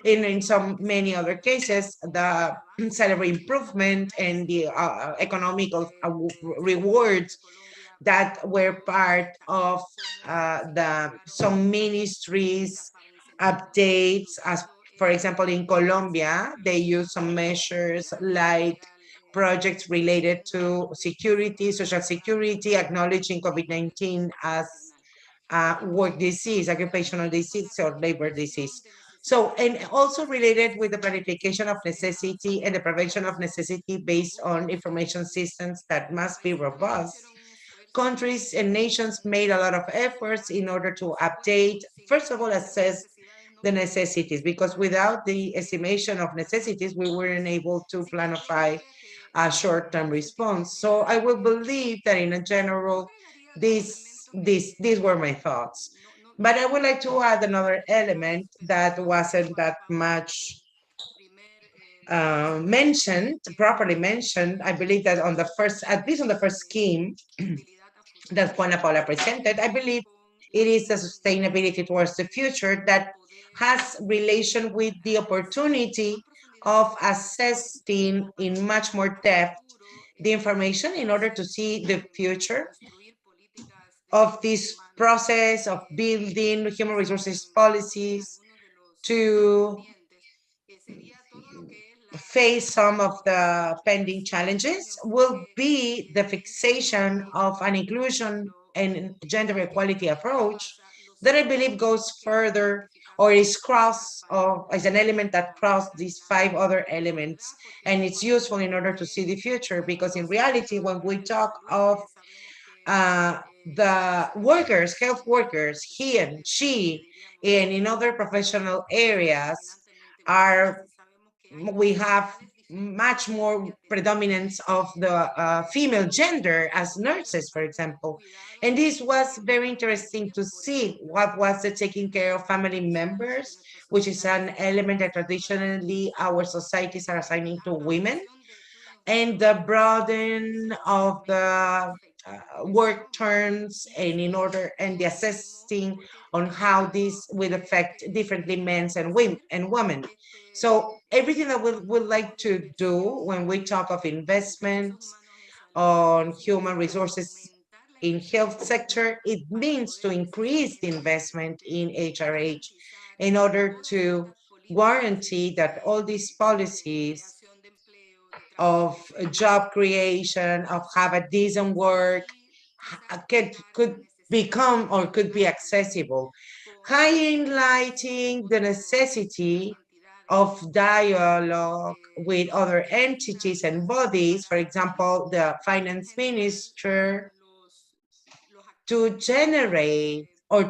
And in some many other cases, the salary improvement and the economical rewards that were part of the some ministries updates. As for example, in Colombia, they use some measures like projects related to security, social security, acknowledging COVID-19 as work disease, occupational disease, or labor disease. So, and also related with the planification of necessity and the prevention of necessity based on information systems that must be robust. Countries and nations made a lot of efforts in order to update, first of all, assess the necessities, because without the estimation of necessities, we weren't able to planify a short-term response. So I will believe that in a general, these were my thoughts. But I would like to add another element that wasn't that much properly mentioned. I believe that on the first, at least on the first scheme that Juana Paula presented, I believe it is the sustainability towards the future that has relation with the opportunity of assessing in much more depth the information in order to see the future of this process of building human resources policies to face some of the pending challenges will be the fixation of an inclusion and gender equality approach that I believe goes further or is cross or is an element that cross these five other elements. And it's useful in order to see the future, because in reality, when we talk of the workers, health workers, he and she, and in other professional areas, are we have much more predominance of the female gender as nurses, for example. And this was very interesting to see what was the taking care of family members, which is an element that traditionally our societies are assigning to women, and the broaden of the work terms, and in order and the assessing on how this will affect differently men and women. So everything that we would like to do when we talk of investments on human resources in health sector, it means to increase the investment in HRH in order to guarantee that all these policies of job creation, of have a decent work, could become or could be accessible, highlighting the necessity of dialogue with other entities and bodies, for example, the finance minister, to generate or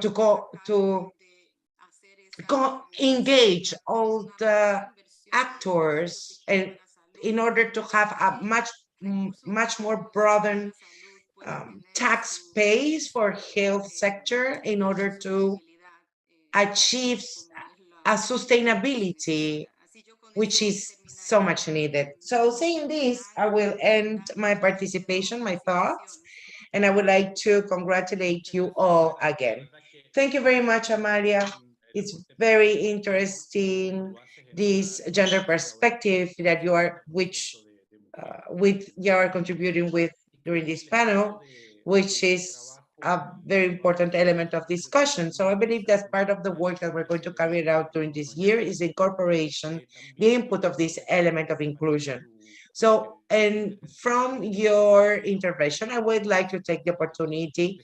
engage all the actors, and in order to have a much more broadened tax base for health sector in order to achieve a sustainability which is so much needed. So saying this, I will end my participation, my thoughts, and I would like to congratulate you all again. Thank you very much, Amalia. It's very interesting, this gender perspective that you are, with you are contributing with during this panel, which is a very important element of discussion. So I believe that's part of the work that we're going to carry out during this year is incorporation, the input of this element of inclusion. So, and from your intervention, I would like to take the opportunity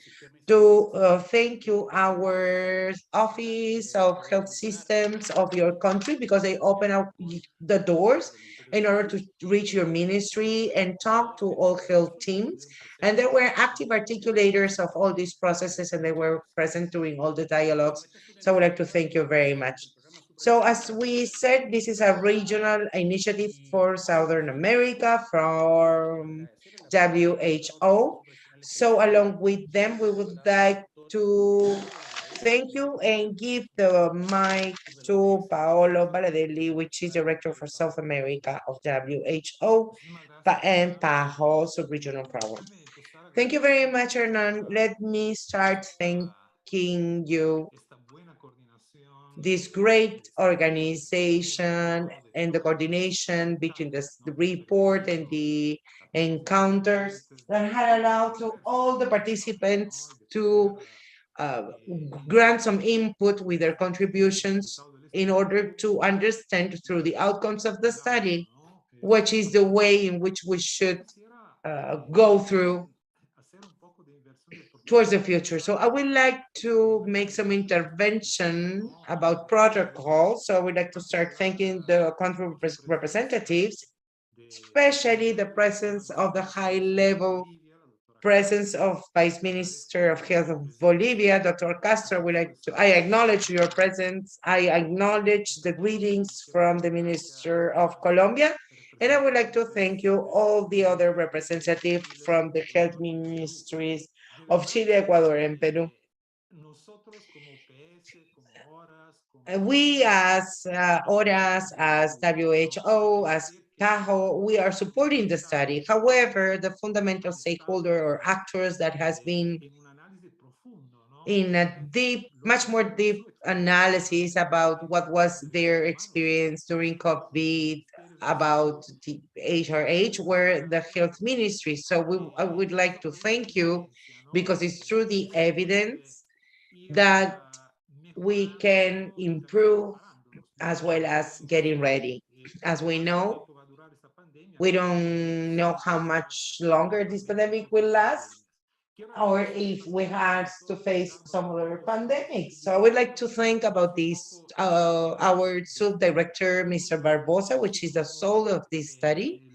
to thank you, our Office of Health Systems of your country, because they open up the doors in order to reach your ministry and talk to all health teams. And they were active articulators of all these processes, and they were present during all the dialogues. So I would like to thank you very much. So as we said, this is a regional initiative for Southern America from WHO. So along with them, we would like to thank you and give the mic to Paolo Baladelli, which is Director for South America of WHO and PAHO Sub-Regional Program. Thank you very much, Hernan. Let me start thanking you, this great organization and the coordination between the report and the encounters that had allowed to all the participants to grant some input with their contributions in order to understand through the outcomes of the study, which is the way in which we should go through towards the future. So I would like to make some intervention about protocol. So I would like to start thanking the country representatives, especially the presence of the high level presence of Vice Minister of Health of Bolivia, Dr. Castro. I acknowledge your presence. I acknowledge the greetings from the Minister of Colombia. And I would like to thank you, all the other representatives from the health ministries of Chile, Ecuador, and Peru. We as ORAS, as WHO, as PAHO, we are supporting the study. However, the fundamental stakeholder or actors that has been in a much more deep analysis about what was their experience during COVID, about the HRH, were the health ministry. So I would like to thank you, because it's through the evidence that we can improve as well as getting ready. As we know, we don't know how much longer this pandemic will last, or if we have to face some other pandemics. So I would like to think about this, our sub-director, Mr. Barbosa, which is the soul of this study,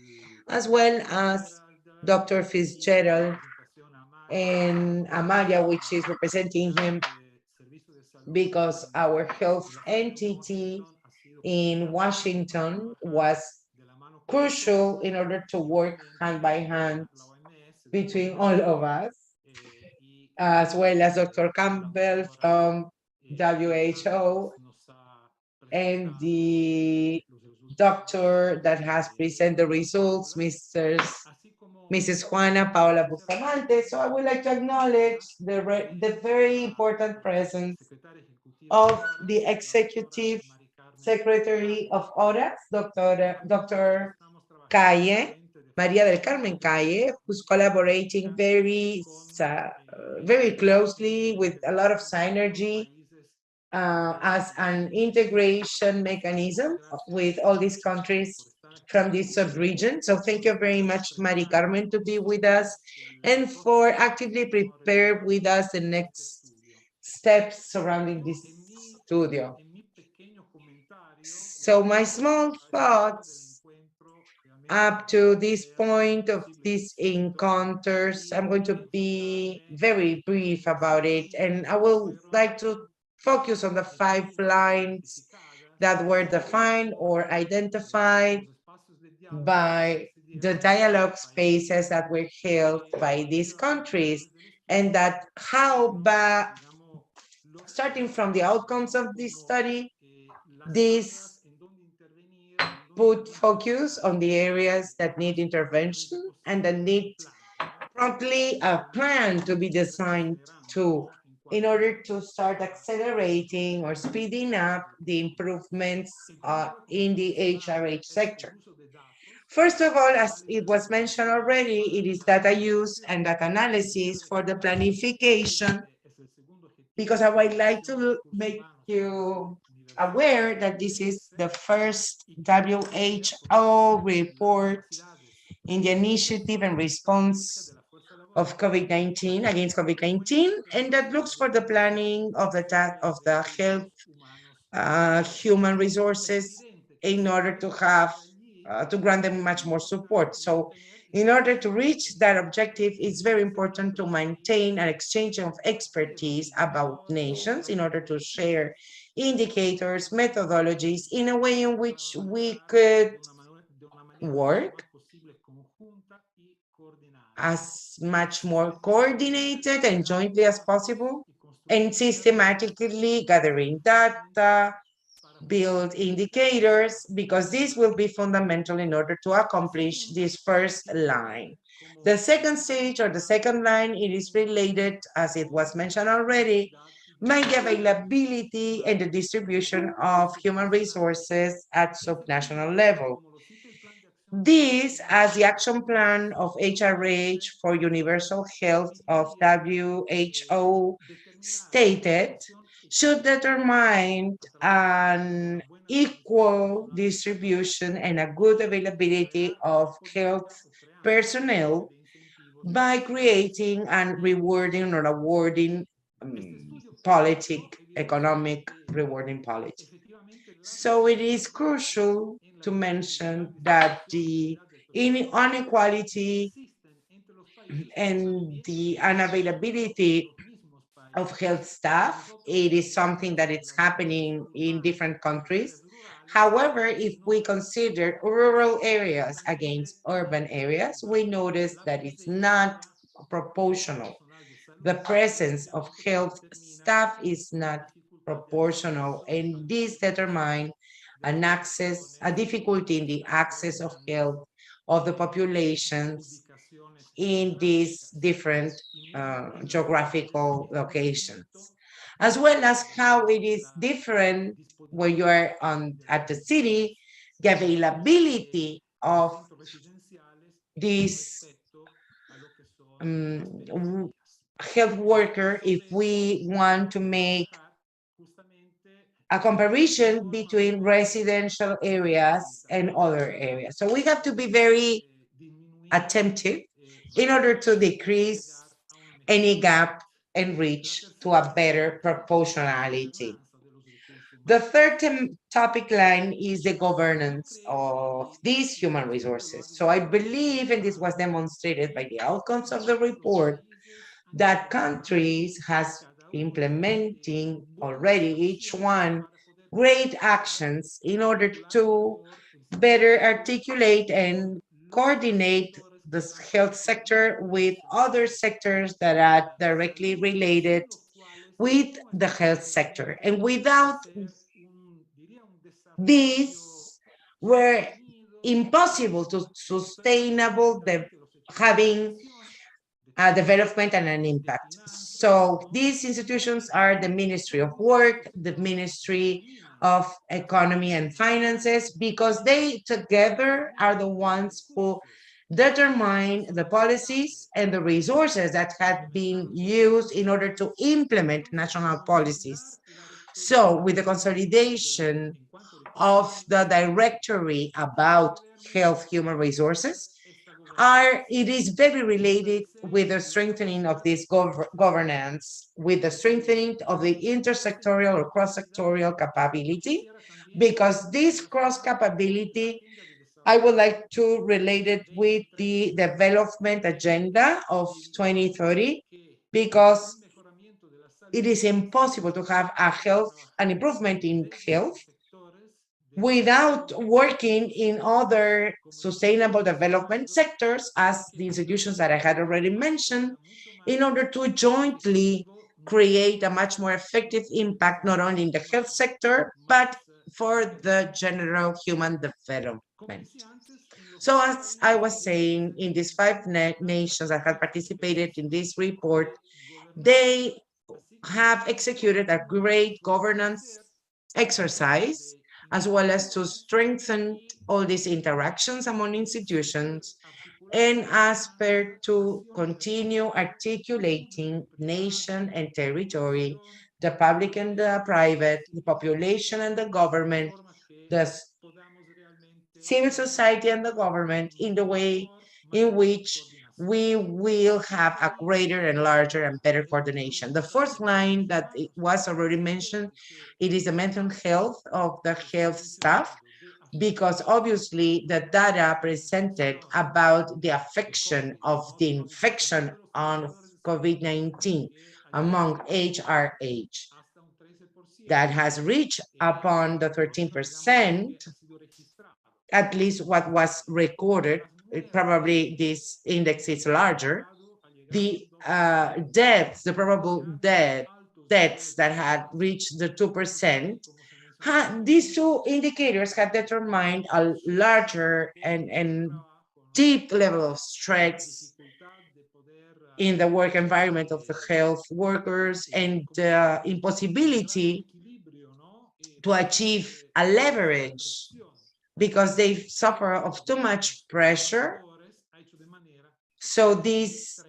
as well as Dr. Fitzgerald and Amalia, which is representing him, because our health entity in Washington was crucial in order to work hand by hand between all of us, as well as Dr. Campbell from WHO and the doctor that has presented the results, Mrs. Juana Paola Bustamante. So I would like to acknowledge the very important presence of the Executive Secretary of ORAS, Dr. Calle, Maria del Carmen Calle, who's collaborating very closely with a lot of synergy as an integration mechanism with all these countries from this sub-region. So thank you very much, Mari Carmen, to be with us and for actively prepare with us the next steps surrounding this studio. So my small thoughts up to this point of these encounters, I'm going to be very brief about it, and I will like to focus on the 5 lines that were defined or identified by the dialogue spaces that were held by these countries, and that starting from the outcomes of this study, this put focus on the areas that need intervention and that need promptly a plan to be designed in order to start accelerating or speeding up the improvements in the HRH sector. First of all, as it was mentioned already, it is data use and data analysis for the planification, because I would like to make you aware that this is the first WHO report in the initiative and response of COVID-19 against COVID-19, and that looks for the planning of the health human resources in order to have to grant them much more support. So in order to reach that objective, it's very important to maintain an exchange of expertise about nations in order to share indicators, methodologies in a way in which we could work as much more coordinated and jointly as possible, and systematically gathering data, build indicators, because this will be fundamental in order to accomplish this first line. The second stage, or the second line, it is related, as it was mentioned already, by the availability and the distribution of human resources at subnational level. This, as the action plan of HRH for universal health of WHO stated, should determine an equal distribution and a good availability of health personnel by creating and rewarding or awarding economic rewarding policy. So it is crucial to mention that the inequality and the unavailability of health staff, it is something that it's happening in different countries. However, if we consider rural areas against urban areas, we notice that it's not proportional. The presence of health staff is not proportional, and this determines a difficulty in the access of health of the populations in these different geographical locations, as well as how it is different when you are at the city, the availability of these health worker, if we want to make a comparison between residential areas and other areas. So we have to be very attentive in order to decrease any gap and reach to a better proportionality. The third topic line is the governance of these human resources. So I believe, and this was demonstrated by the outcomes of the report, that countries has implementing already each one great actions in order to better articulate and coordinate the health sector with other sectors that are directly related with the health sector. And without these were impossible to sustainable having a development and an impact. So these institutions are the Ministry of Work, the Ministry of Economy and Finances, because they together are the ones who determine the policies and the resources that have been used in order to implement national policies. So with the consolidation of the directory about health human resources, it is very related with the strengthening of this governance, with the strengthening of the intersectorial or cross-sectorial capability, because this cross capability, I would like to relate it with the development agenda of 2030, because it is impossible to have an improvement in health without working in other sustainable development sectors, as the institutions that I had already mentioned, in order to jointly create a much more effective impact, not only in the health sector, but for the general human development. So as I was saying, in these five nations that have participated in this report, they have executed a great governance exercise, as well as to strengthen all these interactions among institutions, and aspire to continue articulating nation and territory, the public and the private, the population and the government, the civil society and the government, in the way in which we will have a greater and larger and better coordination. The fourth line that it was already mentioned, it is the mental health of the health staff, because obviously the data presented about the affection of the infection on COVID-19 among HRH that has reached upon the 13%, at least what was recorded. Probably this index is larger. The deaths, the probable deaths that had reached the 2%, these two indicators have determined a larger and deep level of stress in the work environment of the health workers, and the impossibility to achieve a leverage because they suffer of too much pressure. So this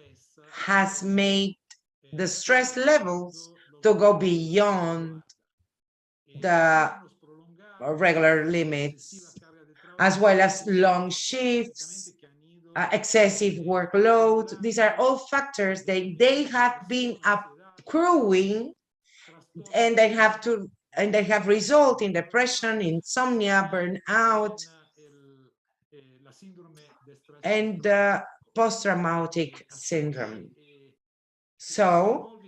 has made the stress levels to go beyond the regular limits, as well as long shifts, excessive workload. These are all factors that they have been accruing, and they have result in depression, insomnia, burnout, and post-traumatic syndrome. So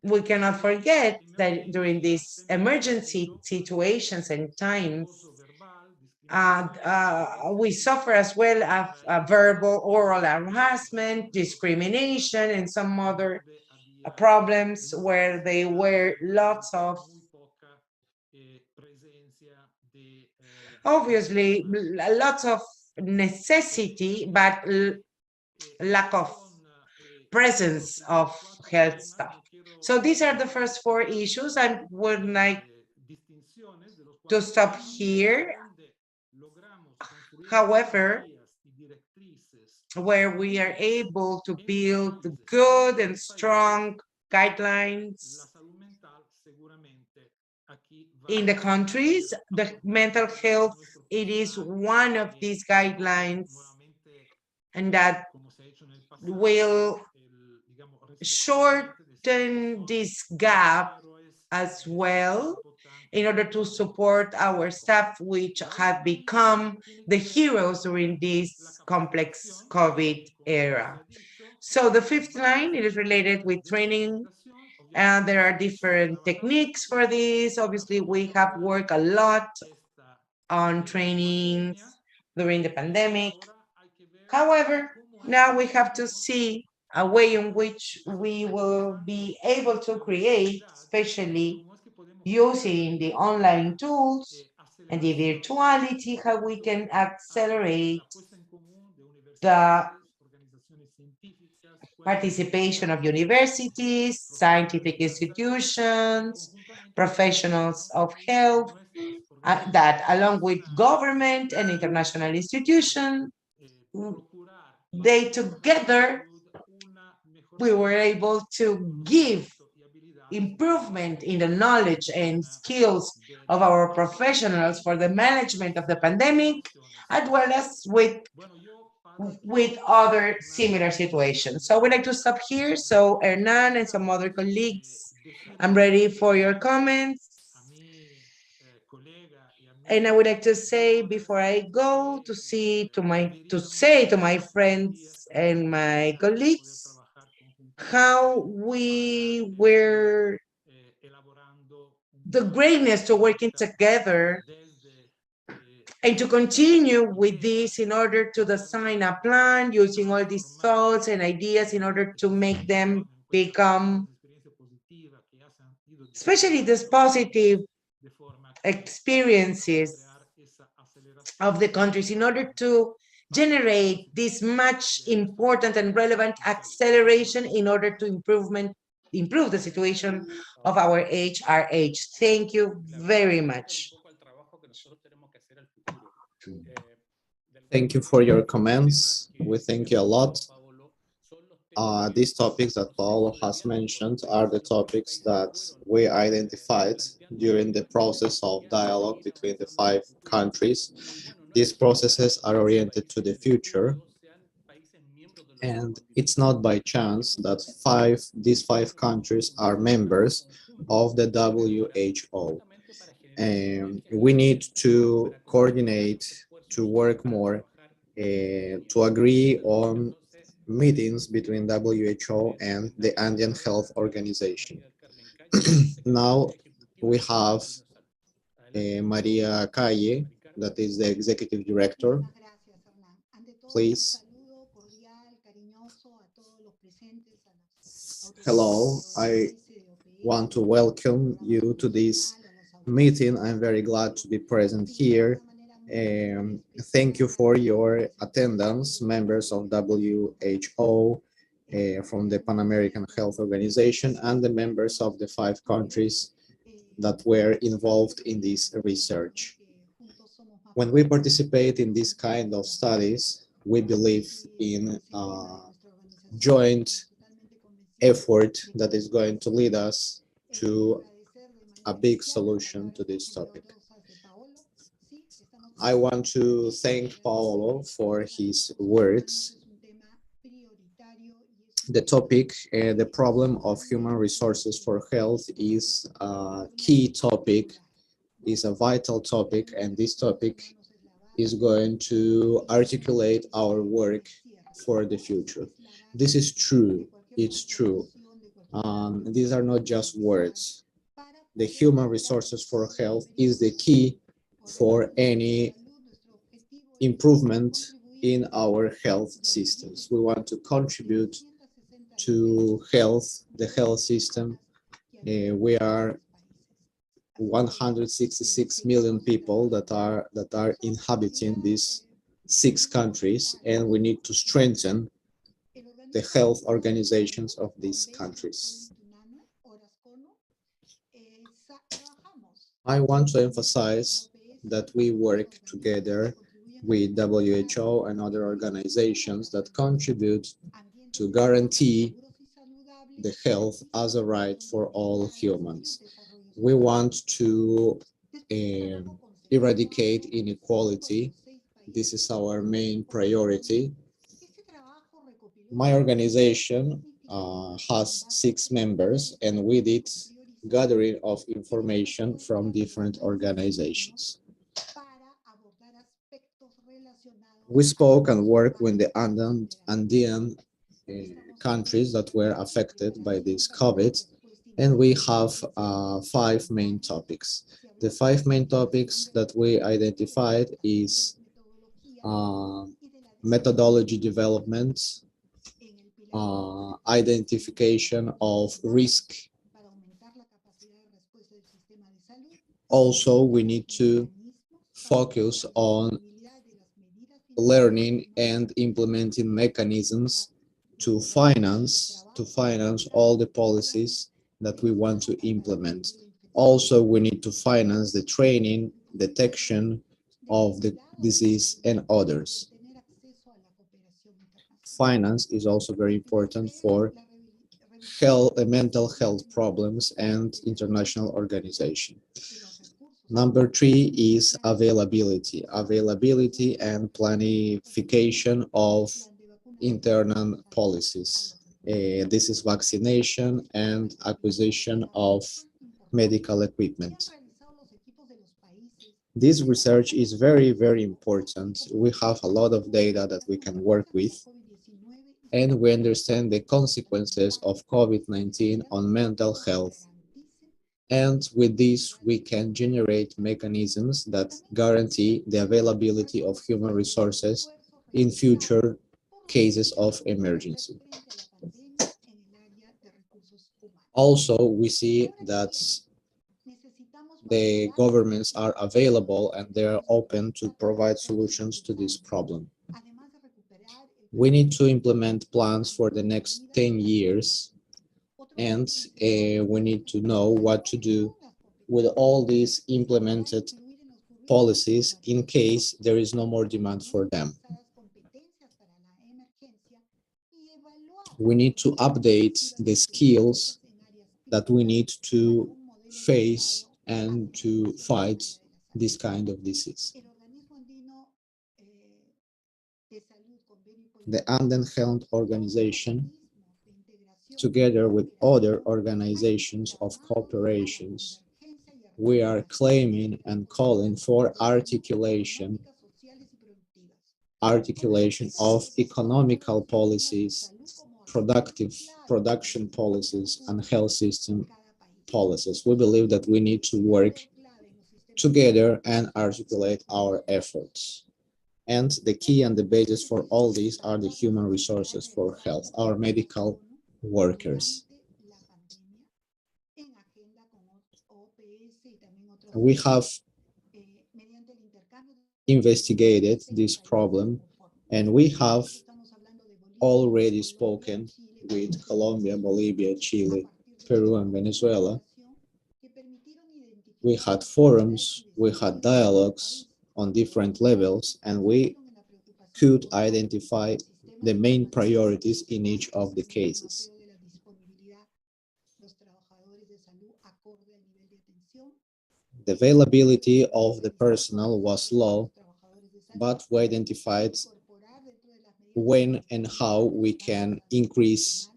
we cannot forget that during these emergency situations and times, we suffer as well of verbal, oral harassment, discrimination, and some other problems where there were lots of, obviously, lots of necessity, but lack of presence of health staff. So these are the first four issues. I would like to stop here. However, where we are able to build good and strong guidelines in the countries, the mental health, it is one of these guidelines, and that will shorten this gap as well, in order to support our staff, which have become the heroes during this complex COVID era. So the fifth line, it is related with training, and there are different techniques for this. Obviously, we have worked a lot on trainings during the pandemic. However, now we have to see a way in which we will be able to create, especially using the online tools and the virtuality, how we can accelerate the participation of universities, scientific institutions, professionals of health, that along with government and international institutions, they together, we were able to give improvement in the knowledge and skills of our professionals for the management of the pandemic, as well as with other similar situations. So we'd like to stop here. So Hernan and some other colleagues, I'm ready for your comments. And I would like to say before I go to say to my friends and my colleagues how we were the greatness to working together and to continue with this in order to design a plan using all these thoughts and ideas in order to make them become, especially these positive experiences of the countries, in order to generate this much important and relevant acceleration in order to improve the situation of our HRH. Thank you very much. Thank you for your comments. We thank you a lot. These topics that Paolo has mentioned are the topics that we identified during the process of dialogue between the 5 countries. These processes are oriented to the future, and it's not by chance that these 5 countries are members of the WHO. And we need to coordinate, to work more, to agree on meetings between WHO and the Andean Health Organization. Now we have Maria Calle, that is the executive director. Please. Hello, I want to welcome you to this meeting. I'm very glad to be present here. Thank you for your attendance, members of WHO, from the Pan American Health Organization, and the members of the 5 countries that were involved in this research. When we participate in this kind of studies, we believe in joint effort that is going to lead us to a big solution to this topic. I want to thank Paolo for his words. The topic, the problem of human resources for health, is a key topic, is a vital topic, and this topic is going to articulate our work for the future. This is true, it's true. These are not just words. The human resources for health is the key for any improvement in our health systems. We want to contribute to health, the health system. We are 166 million people that are inhabiting these 6 countries, and we need to strengthen the health organizations of these countries. I want to emphasize that we work together with WHO and other organizations that contribute to guarantee the health as a right for all humans. We want to eradicate inequality. This is our main priority. My organization has 6 members, and we did gathering of information from different organizations. We spoke and worked with the Andean countries that were affected by this COVID, and we have 5 main topics. The 5 main topics that we identified is methodology development, identification of risk. Also, we need to focus on learning and implementing mechanisms to finance all the policies that we want to implement. Also, we need to finance the training, detection of the disease and others. Finance is also very important for mental health problems and international organization. Number 3 is availability and planification of internal policies. This is vaccination and acquisition of medical equipment. This research is very, very important. We have a lot of data that we can work with, and we understand the consequences of COVID-19 on mental health. And with this, we can generate mechanisms that guarantee the availability of human resources in future cases of emergency. Also, we see that the governments are available and they are open to provide solutions to this problem. We need to implement plans for the next 10 years, and we need to know what to do with all these implemented policies in case there is no more demand for them. We need to update the skills that we need to face and to fight this kind of disease. The Andean Health Organization, together with other organizations of cooperations, we are claiming and calling for articulation of economical policies, production policies, and health system policies. We believe that we need to work together and articulate our efforts. And the key and the basis for all these are the human resources for health, our medical workers. We have investigated this problem, and we have already spoken with Colombia, Bolivia, Chile, Peru, and Venezuela. We had forums, we had dialogues on different levels, and we could identify the main priorities in each of the cases. The availability of the personnel was low, but we identified when and how we can increase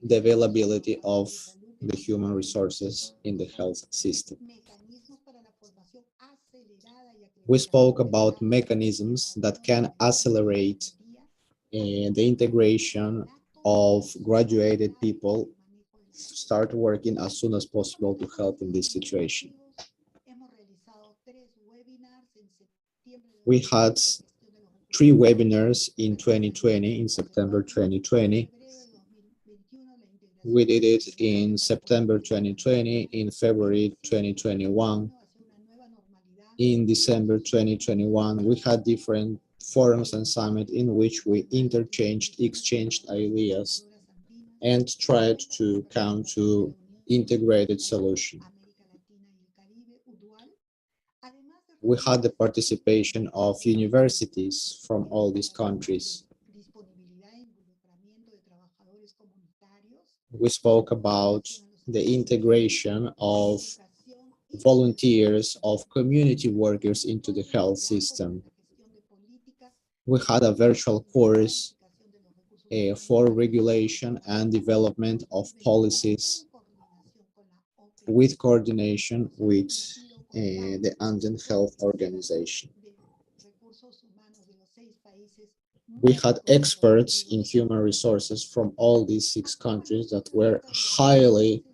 the availability of the human resources in the health system. We spoke about mechanisms that can accelerate the integration of graduated people to start working as soon as possible to help in this situation. We had 3 webinars in 2020, in September 2020. We did it in September 2020, in February 2021. In December 2021, we had different forums and summits in which we exchanged ideas and tried to come to integrated solution. We had the participation of universities from all these countries. We spoke about the integration of volunteers, of community workers into the health system. We had a virtual course for regulation and development of policies with coordination with the Andean Health Organization. We had experts in human resources from all these 6 countries that were highly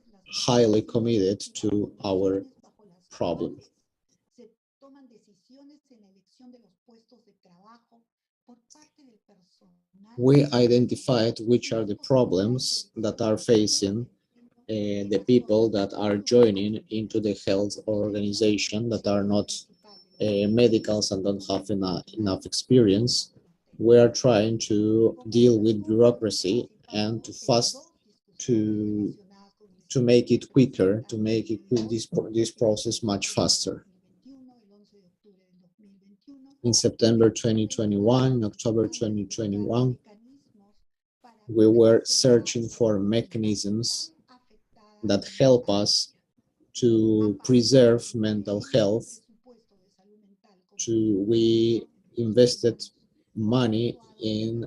committed to our problem. Se toman decisiones en la elección de los puestos de trabajo por parte del personal. We identified which are the problems that are facing the people that are joining into the health organization that are not medicals and don't have enough experience. We are trying to deal with bureaucracy and to make it quicker, to make this process much faster. In September 2021, in October 2021, we were searching for mechanisms that help us to preserve mental health. We invested money in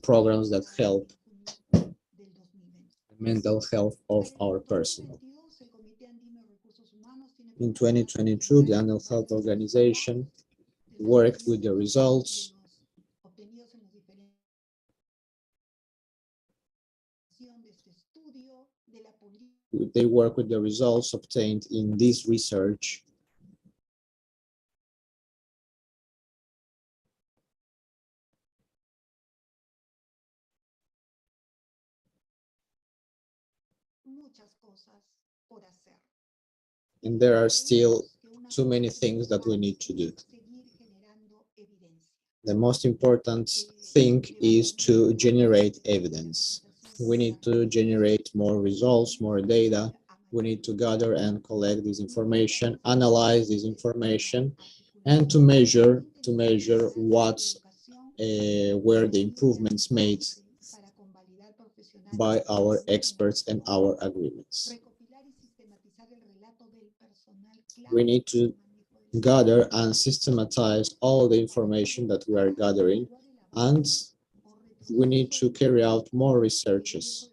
programs that help mental health of our personnel. In 2022, the Annual Health Organization worked with the results. They work with the results obtained in this research. And there are still too many things that we need to do. The most important thing is to generate evidence. We need to generate more results, more data. We need to gather and collect this information, analyze this information, and to measure what were the improvements made by our experts and our agreements. We need to gather and systematize all the information that we are gathering, and we need to carry out more researches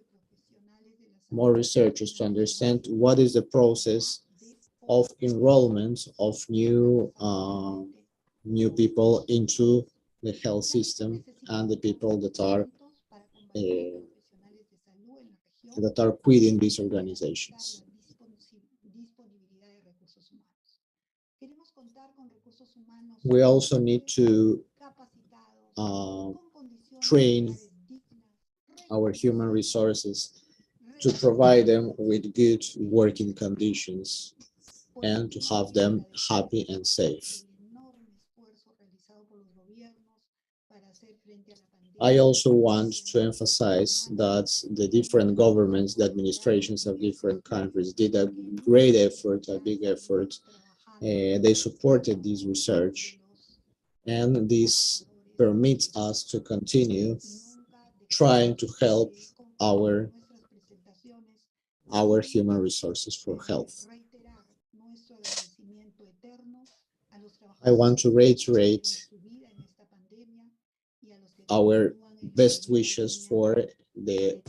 to understand what is the process of enrollment of new people into the health system and the people that are quitting these organizations. We also need to train our human resources to provide them with good working conditions and to have them happy and safe. I also want to emphasize that the different governments, the administrations of different countries did a great effort, a big effort. They supported this research, and this permits us to continue trying to help our human resources for health. I want to reiterate our best wishes for the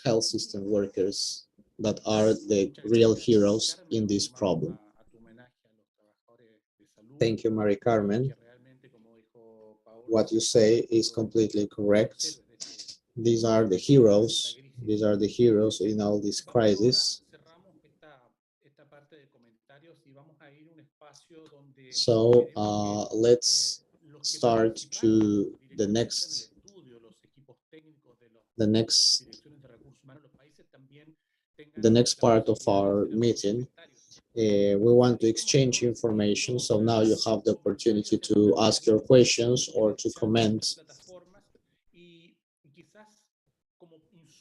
health system workers that are the real heroes in this problem. Thank you, Mari Carmen. What you say is completely correct. These are the heroes. These are the heroes in all this crisis. So let's start to the next part of our meeting. We want to exchange information, so now you have the opportunity to ask your questions or to comment.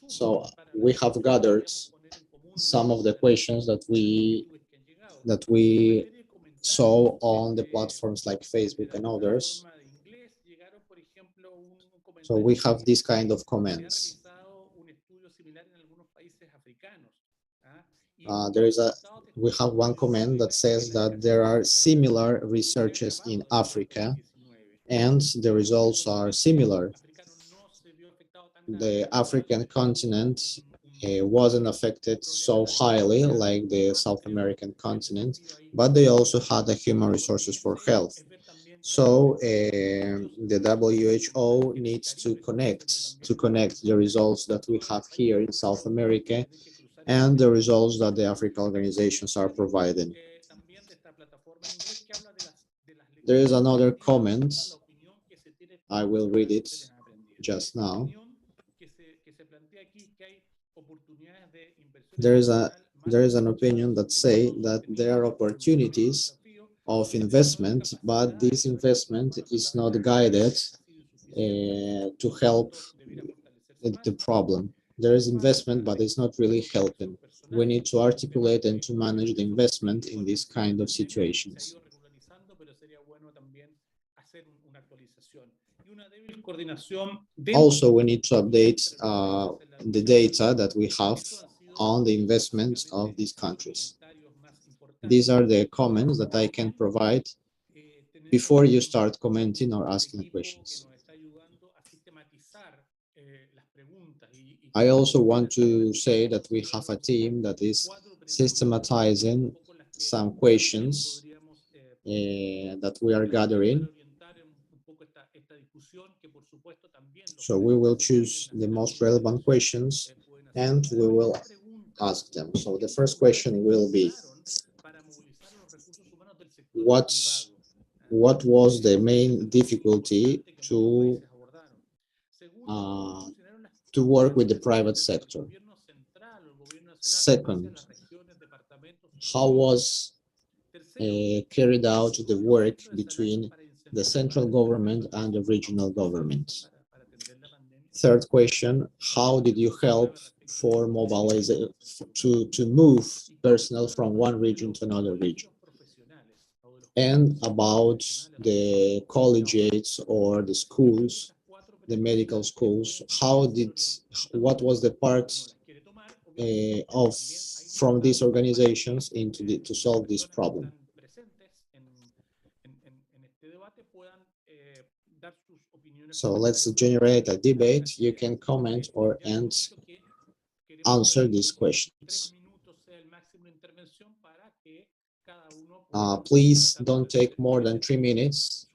So we have gathered some of the questions that we saw on the platforms like Facebook and others. So we have this kind of comments. We have one comment that says that there are similar researches in Africa and the results are similar. The African continent wasn't affected so highly like the South American continent, but they also had a human resources for health. So the WHO needs to connect the results that we have here in South America and the results that the Africa organizations are providing. There is another comment. I will read it just now. There is an opinion that say that there are opportunities of investment, but this investment is not guided to help the problem. There is investment, but it's not really helping. We need to articulate and to manage the investment in these kind of situations. Also, we need to update the data that we have on the investments of these countries. These are the comments that I can provide before you start commenting or asking questions. I also want to say that we have a team that is systematizing some questions that we are gathering. So we will choose the most relevant questions and we will ask them. So the first question will be, what was the main difficulty to work with the private sector? Second, how was carried out the work between the central government and the regional government? Third question, how did you help for mobilization to move personnel from one region to another region? And about the collegiates or the schools, the medical schools, what was the part from these organizations to solve this problem? So let's generate a debate. You can comment or answer these questions. Please don't take more than 3 minutes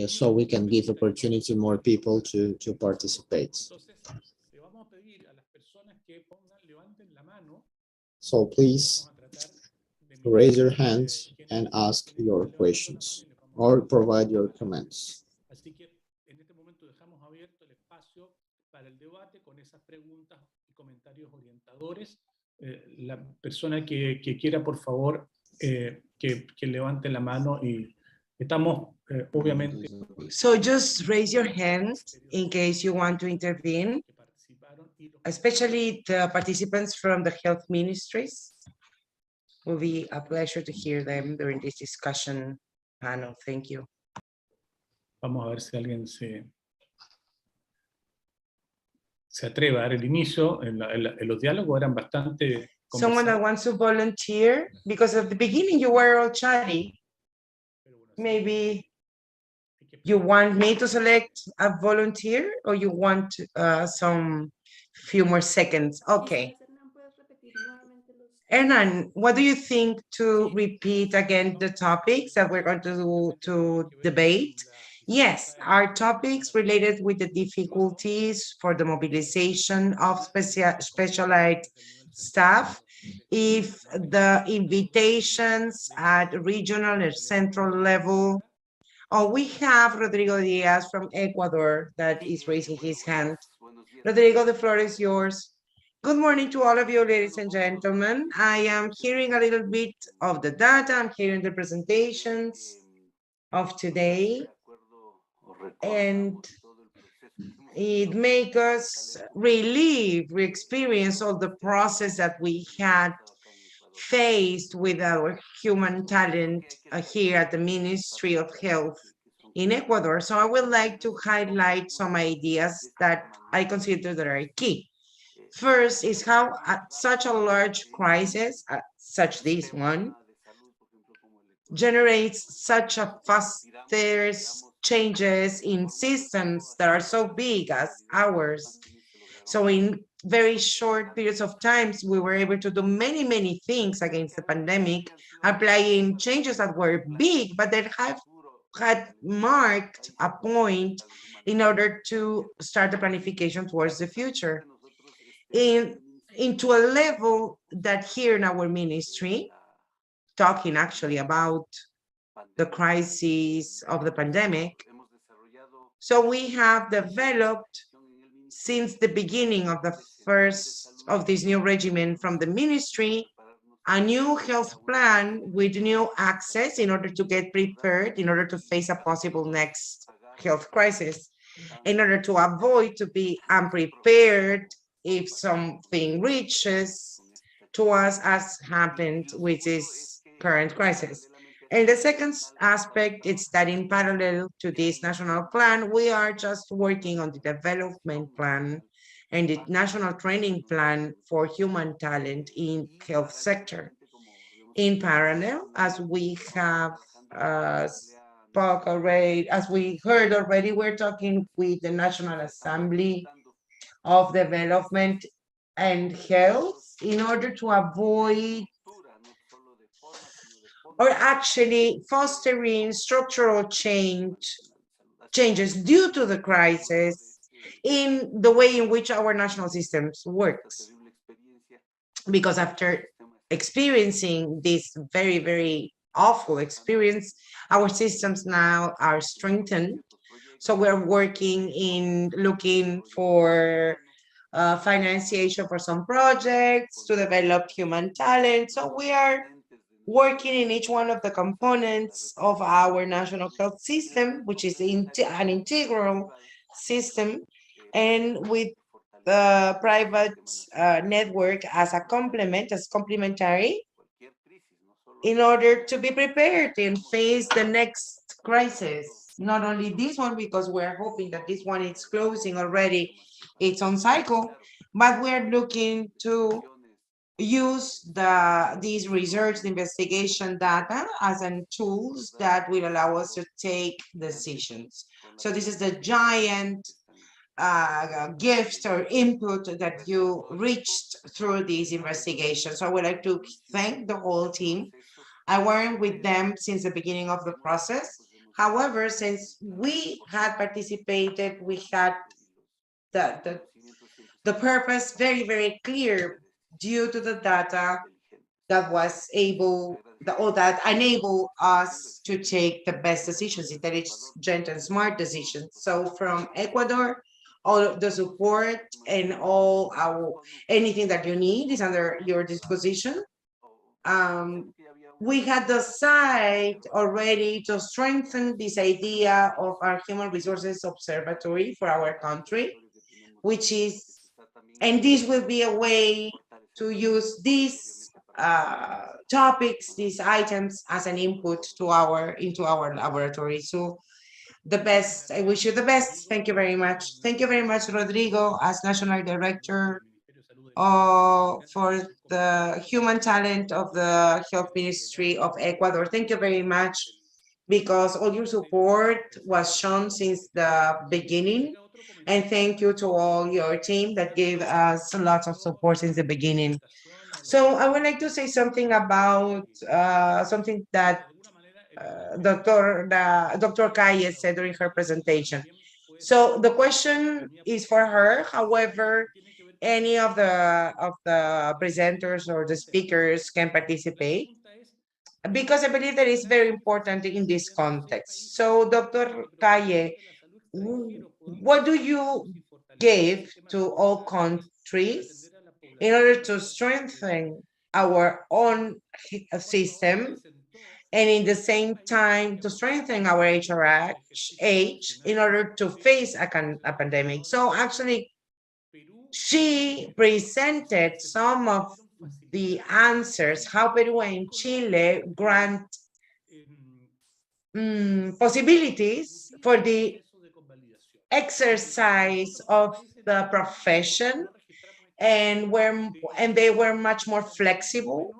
so we can give opportunity more people to participate. So please raise your hand and ask your questions or provide your comments. La persona que quiera, por favor, que levante la mano y estamos, obviamente. So just raise your hand in case you want to intervene, especially the participants from the health ministries. It will be a pleasure to hear them during this discussion panel. Thank you. Vamos a ver si alguien se atreve a dar el inicio. En los diálogos eran bastante... Someone that wants to volunteer, because at the beginning you were all chatty. Maybe you want me to select a volunteer or you want some few more seconds? Okay. Hernan, what do you think to repeat again the topics that we're going to debate? Yes, our topics related with the difficulties for the mobilization of specialized staff, if the invitations at regional or central level. Oh, we have Rodrigo Diaz from Ecuador that is raising his hand. Rodrigo, the floor is yours. Good morning to all of you, ladies and gentlemen. I am hearing a little bit of the data. I'm hearing the presentations of today. And it makes us re-experience all the process that we had faced with our human talent here at the Ministry of Health in Ecuador. So I would like to highlight some ideas that I consider that are key. First is how such a large crisis, such this one, generates such a faster changes in systems that are so big as ours. So in very short periods of times, we were able to do many, many things against the pandemic, applying changes that were big, but that had marked a point in order to start the planification towards the future. into a level that here in our ministry, talking actually about the crisis of the pandemic, so we have developed since the beginning of the first of this new regimen from the ministry, a new health plan with new access in order to get prepared, in order to face a possible next health crisis, in order to avoid to be unprepared if something reaches to us as happened with this current crisis. And the second aspect is that in parallel to this national plan, we are just working on the development plan and the national training plan for human talent in health sector. In parallel, as we have spoke already, as we heard already, we're talking with the National Assembly of Development and Health in order to avoid or actually fostering structural changes due to the crisis in the way in which our national systems works. Because after experiencing this very, very awful experience, our systems now are strengthened. So we're working in looking for financiation for some projects to develop human talent. So we are working in each one of the components of our national health system, which is an integral system, and with the private network as a complement, as complementary, in order to be prepared and face the next crisis. Not only this one, because we're hoping that this one is closing already its own cycle, but we're looking to use these research investigation data as an tools that will allow us to take decisions. So this is the giant gift or input that you reached through these investigations. So I would like to thank the whole team. I worked with them since the beginning of the process. However, since we had participated, we had the purpose very, very clear due to the data that was able, or that enable us to take the best decisions, intelligent and smart decisions. So from Ecuador, all of the support and all anything that you need is under your disposition. We had decided already to strengthen this idea of our human resources observatory for our country, which is, and this will be a way to use these topics, these items as an input to into our laboratory. So the best, I wish you the best. Thank you very much. Thank you very much, Rodrigo, as National Director for the human talent of the Health Ministry of Ecuador. Thank you very much, because all your support was shown since the beginning. And thank you to all your team that gave us lots of support since the beginning. So I would like to say something about something that Dr. Calle said during her presentation. So the question is for her. However, any of the presenters or the speakers can participate, because I believe that is very important in this context. So Dr. Calle, what do you give to all countries in order to strengthen our own system, and in the same time to strengthen our HRH in order to face a pandemic? So actually, she presented some of the answers, how Peru and Chile grant possibilities for the exercise of the profession, and they were much more flexible.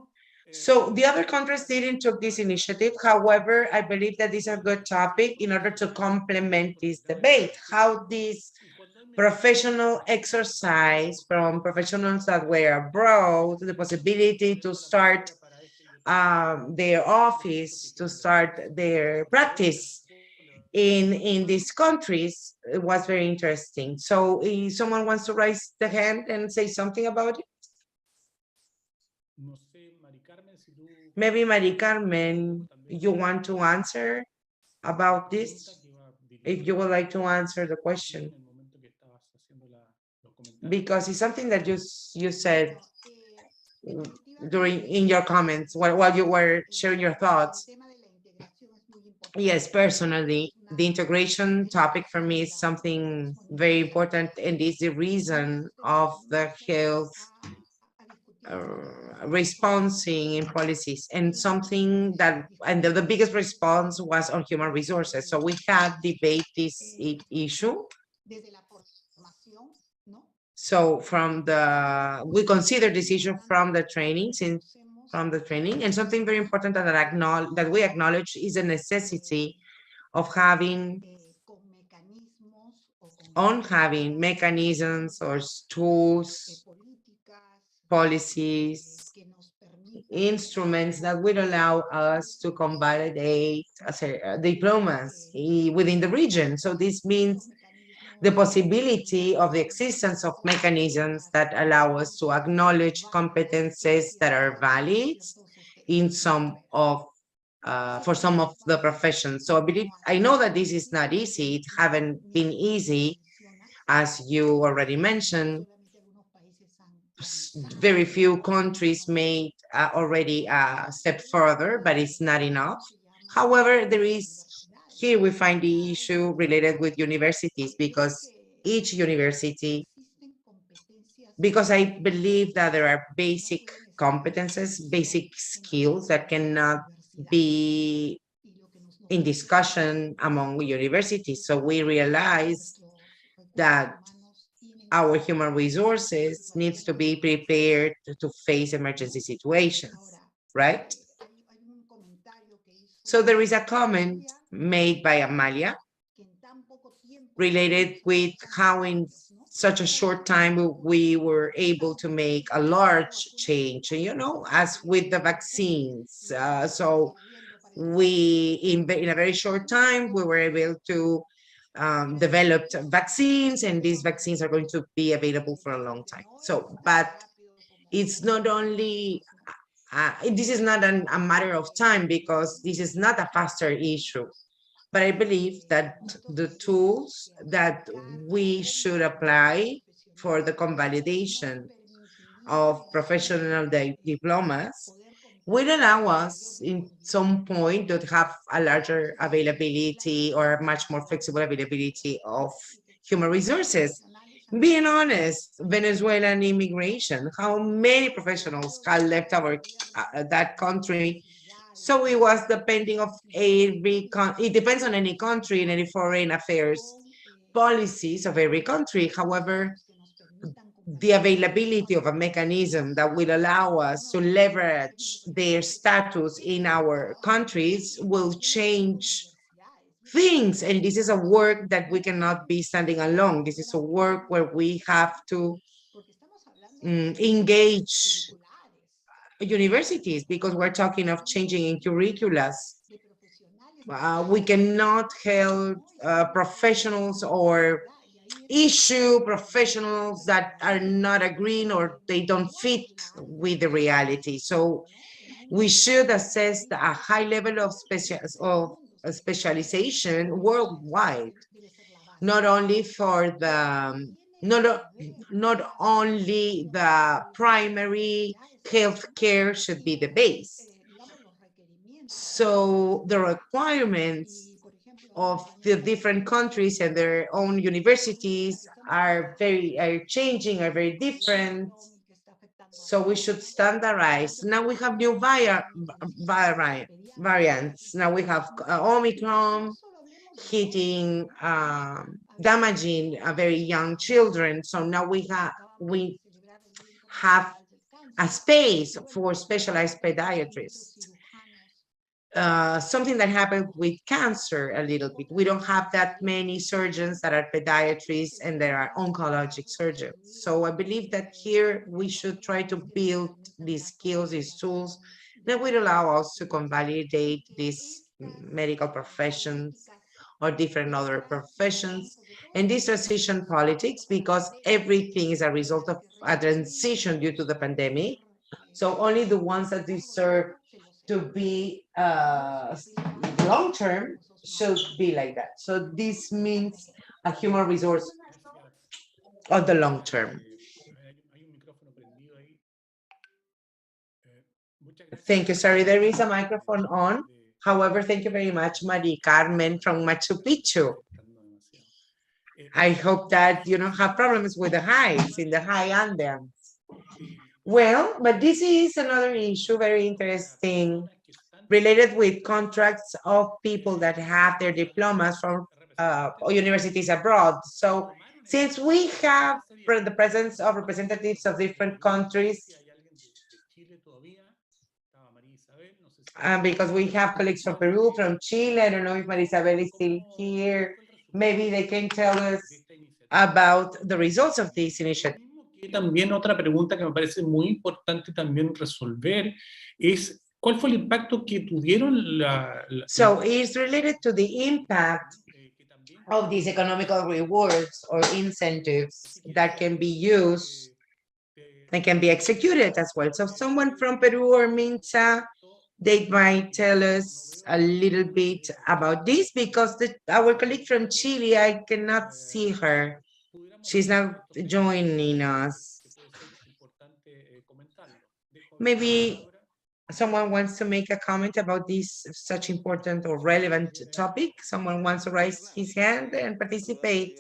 So the other countries didn't took this initiative. However, I believe that this is a good topic in order to complement this debate, how this professional exercise from professionals that were abroad, the possibility to start their office, to start their practice in these countries, it was very interesting. So if someone wants to raise the hand and say something about it. Maybe Mari Carmen, you want to answer about this? If you would like to answer the question, because it's something that you said during in your comments while you were sharing your thoughts. Yes, personally, the integration topic for me is something very important, and is the reason of the health responding in policies, and something that, and the biggest response was on human resources. So we had debate this issue. So we consider this issue from the training, and something very important that we acknowledge is the necessity of having mechanisms or tools, policies, instruments that will allow us to convalidate diplomas within the region. So this means the possibility of the existence of mechanisms that allow us to acknowledge competences that are valid in for some of the professions. So I know that this is not easy. It haven't been easy, as you already mentioned. Very few countries made already a step further, but it's not enough. However, here we find the issue related with universities, because I believe that there are basic competences, basic skills that cannot be in discussion among universities. So we realize that our human resources needs to be prepared to face emergency situations, right? So there is a comment made by Amalia related with how in such a short time we were able to make a large change, as with the vaccines. So in a very short time, we were able to develop vaccines, and these vaccines are going to be available for a long time. So, but it's not only, this is not a matter of time, because this is not a faster issue. But I believe that the tools that we should apply for the convalidation of professional diplomas will allow us in some point to have a larger availability or much more flexible availability of human resources. Being honest, Venezuelan immigration, how many professionals have left that country? So it was depending of it depends on any country and any foreign affairs policies of every country. However, the availability of a mechanism that will allow us to leverage their status in our countries will change things. And this is a work that we cannot be standing alone. This is a work where we have to engage universities, because we're talking of changing in curriculums. We cannot help professionals or issue professionals that are not agreeing or they don't fit with the reality. So we should assess a high level of specialization worldwide, not only for the not only the primary health care should be the base. So the requirements of the different countries and their own universities are changing, are very different. So we should standardize. Now we have new variants. Now we have Omicron hitting, damaging very young children. So now we have a space for specialized pediatrists. Something that happened with cancer a little bit. We don't have that many surgeons that are pediatrists, and there are oncologic surgeons. So I believe that here we should try to build these skills, these tools that will allow us to convalidate these medical professions or different other professions. And this transition politics, because everything is a result of a transition due to the pandemic. So only the ones that deserve to be long term should be like that. So this means a human resource on the long term. Thank you. Sorry, there is a microphone on. However, thank you very much, Maria Carmen from Machu Picchu. I hope that you don't have problems with the highs in the high Andes. Well, but this is another issue, very interesting, related with contracts of people that have their diplomas from universities abroad. So since we have the presence of representatives of different countries, because we have colleagues from Peru, from Chile, I don't know if Marisabel is still here, maybe they can tell us about the results of this initiative. También otra pregunta que me parece muy importante también resolver es ¿cuál fue el impacto que tuvieron So it's related to the impact of these economical rewards or incentives that can be used and can be executed as well. So someone from Peru or Mincha, they might tell us a little bit about this because our colleague from Chile, I cannot see her. She's not joining us. Maybe someone wants to make a comment about this such important or relevant topic. Someone wants to raise his hand and participate.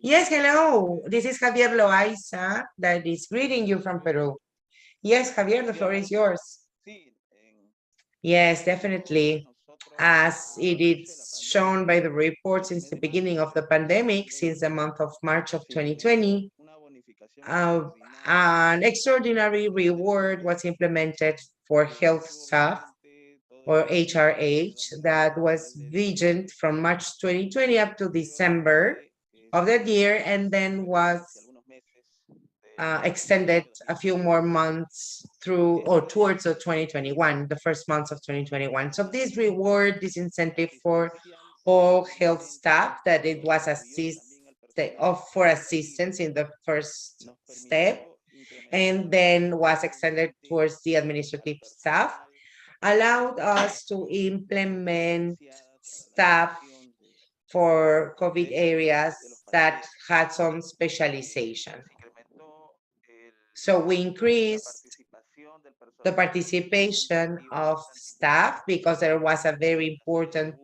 Yes, hello. This is Javier Loaiza that is greeting you from Peru. Yes, Javier, the floor is yours. Yes, definitely. As it is shown by the report since the beginning of the pandemic, since the month of March of 2020, an extraordinary reward was implemented for health staff or HRH that was vigent from March 2020 up to December of that year, and then was extended a few more months through or towards 2021, the first months of 2021. So this reward, this incentive for all health staff that it was for assistance in the first step, and then was extended towards the administrative staff, allowed us to implement staff for COVID areas that had some specialization. So we increased the participation of staff because there was a very important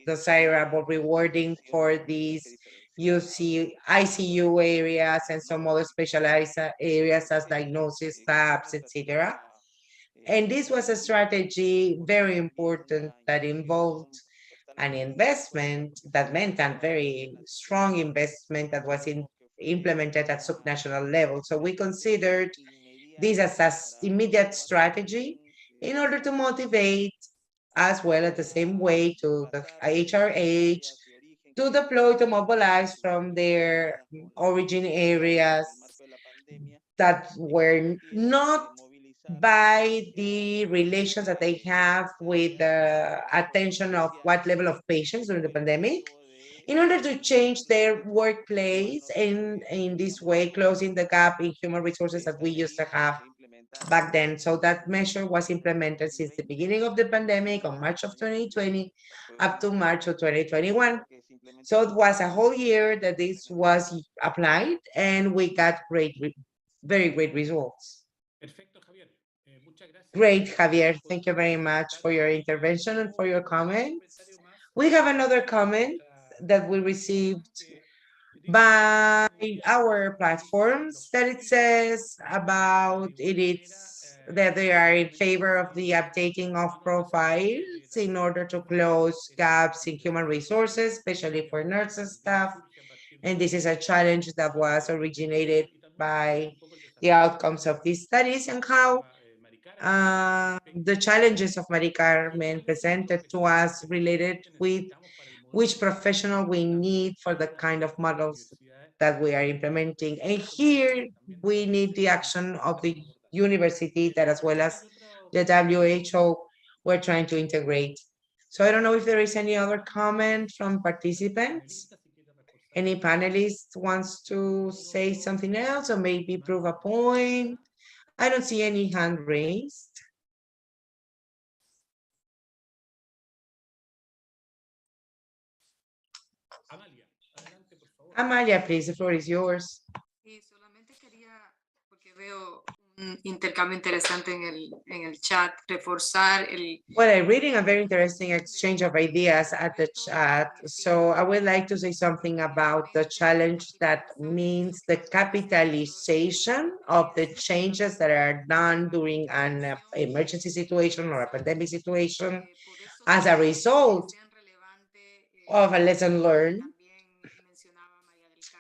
desirable rewarding for these ICU areas and some other specialized areas as diagnosis labs, etc. And this was a strategy very important that involved an investment that meant a very strong investment that was implemented at subnational level. So we considered this as an immediate strategy in order to motivate as well at the same way to the HRH to deploy, to mobilize from their origin areas that were not by the relations that they have with the attention of what level of patients during the pandemic, in order to change their workplace and in this way closing the gap in human resources that we used to have back then. So that measure was implemented since the beginning of the pandemic on March of 2020 up to March of 2021. So it was a whole year that this was applied and we got very great results. Great, Javier. Thank you very much for your intervention and for your comments. We have another comment that we received by our platforms that it says about that they are in favor of the updating of profiles in order to close gaps in human resources, especially for nurses staff. And this is a challenge that was originated by the outcomes of these studies and how the challenges of Maria Carmen presented to us related with which professional we need for the kind of models that we are implementing. And here we need the action of the university that as well as the WHO we're trying to integrate. So I don't know if there is any other comment from participants. Any panelist wants to say something else or maybe prove a point? I don't see any hand raised. Amalia, adelante, por favor. Amalia, please, the floor is yours. Y solamente quería, porque veo un intercambio interesante en el chat, reforzar el... Well, I'm reading a very interesting exchange of ideas at the chat. So I would like to say something about the challenge that means the capitalization of the changes that are done during an emergency situation or a pandemic situation as a result of a lesson learned,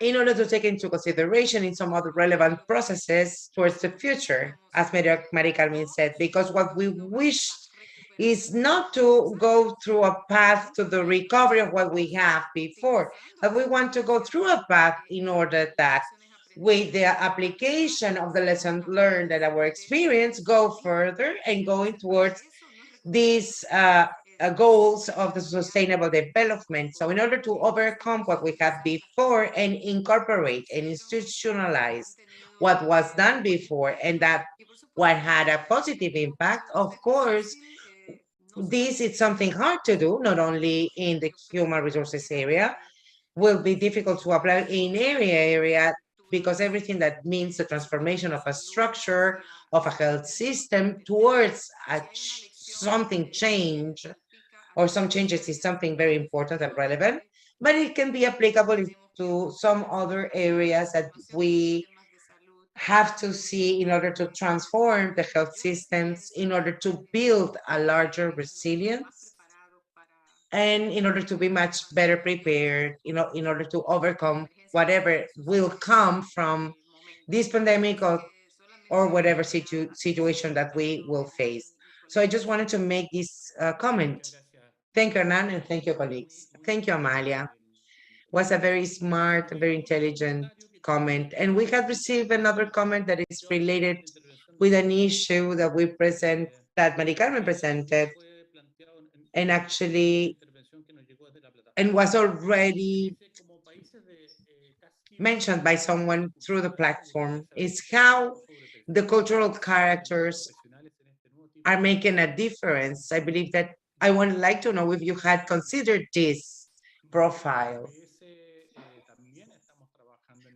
in order to take into consideration in some other relevant processes towards the future, as Maria Carmen said, because what we wish is not to go through a path to the recovery of what we have before, but we want to go through a path in order that with the application of the lessons learned that our experience go further and going towards these goals of the sustainable development. So in order to overcome what we had before and incorporate and institutionalize what was done before and that what had a positive impact, of course, this is something hard to do, not only in the human resources area, will be difficult to apply in every area because everything that means the transformation of a structure of a health system towards something change or some changes is something very important and relevant, but it can be applicable to some other areas that we have to see in order to transform the health systems, in order to build a larger resilience, and in order to be much better prepared, in order to overcome whatever will come from this pandemic or whatever situation that we will face. So I just wanted to make this comment. Thank you, Hernan, and thank you, colleagues. Thank you, Amalia. Was a very smart, very intelligent comment. And we have received another comment that is related with an issue that we present, that Maria Carmen presented, and actually, and was already mentioned by someone through the platform, is how the cultural characters are making a difference. I believe that I would like to know if you had considered this profile.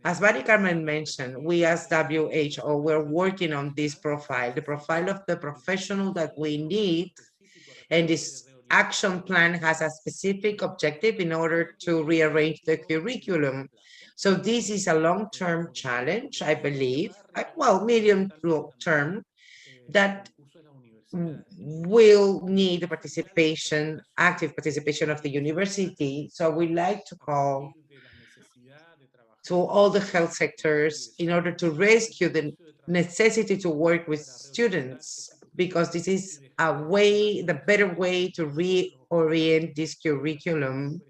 As Maria Carmen mentioned, we as WHO, we're working on this profile, the profile of the professional that we need, and this action plan has a specific objective in order to rearrange the curriculum. So this is a long-term challenge, I believe, well, medium term, that will need the participation, active participation of the university. So we like to call to all the health sectors in order to rescue the necessity to work with students, because this is the better way to reorient this curriculum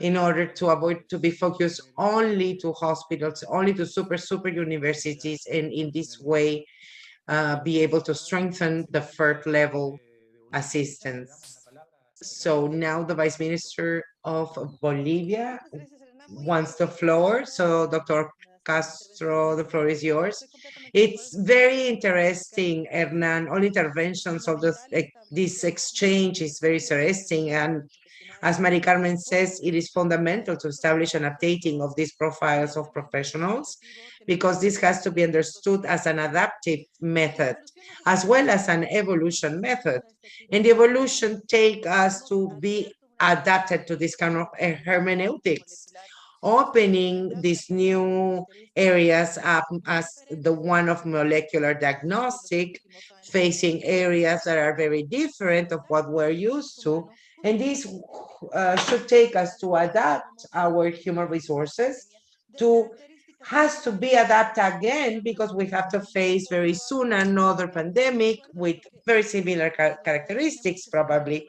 in order to avoid to be focused only to hospitals, only to super universities, and in this way be able to strengthen the third level assistance. So now the Vice Minister of Bolivia wants the floor. So Dr. Castro, the floor is yours. It's very interesting, Hernan. All interventions of this exchange is very interesting. And as Maria Carmen says, it is fundamental to establish an updating of these profiles of professionals, because this has to be understood as an adaptive method as well as an evolution method. And the evolution take us to be adapted to this kind of hermeneutics, opening these new areas up as the one of molecular diagnostic, facing areas that are very different of what we're used to. And this should take us to adapt our human resources has to be adapted again, because we have to face very soon another pandemic with very similar characteristics probably.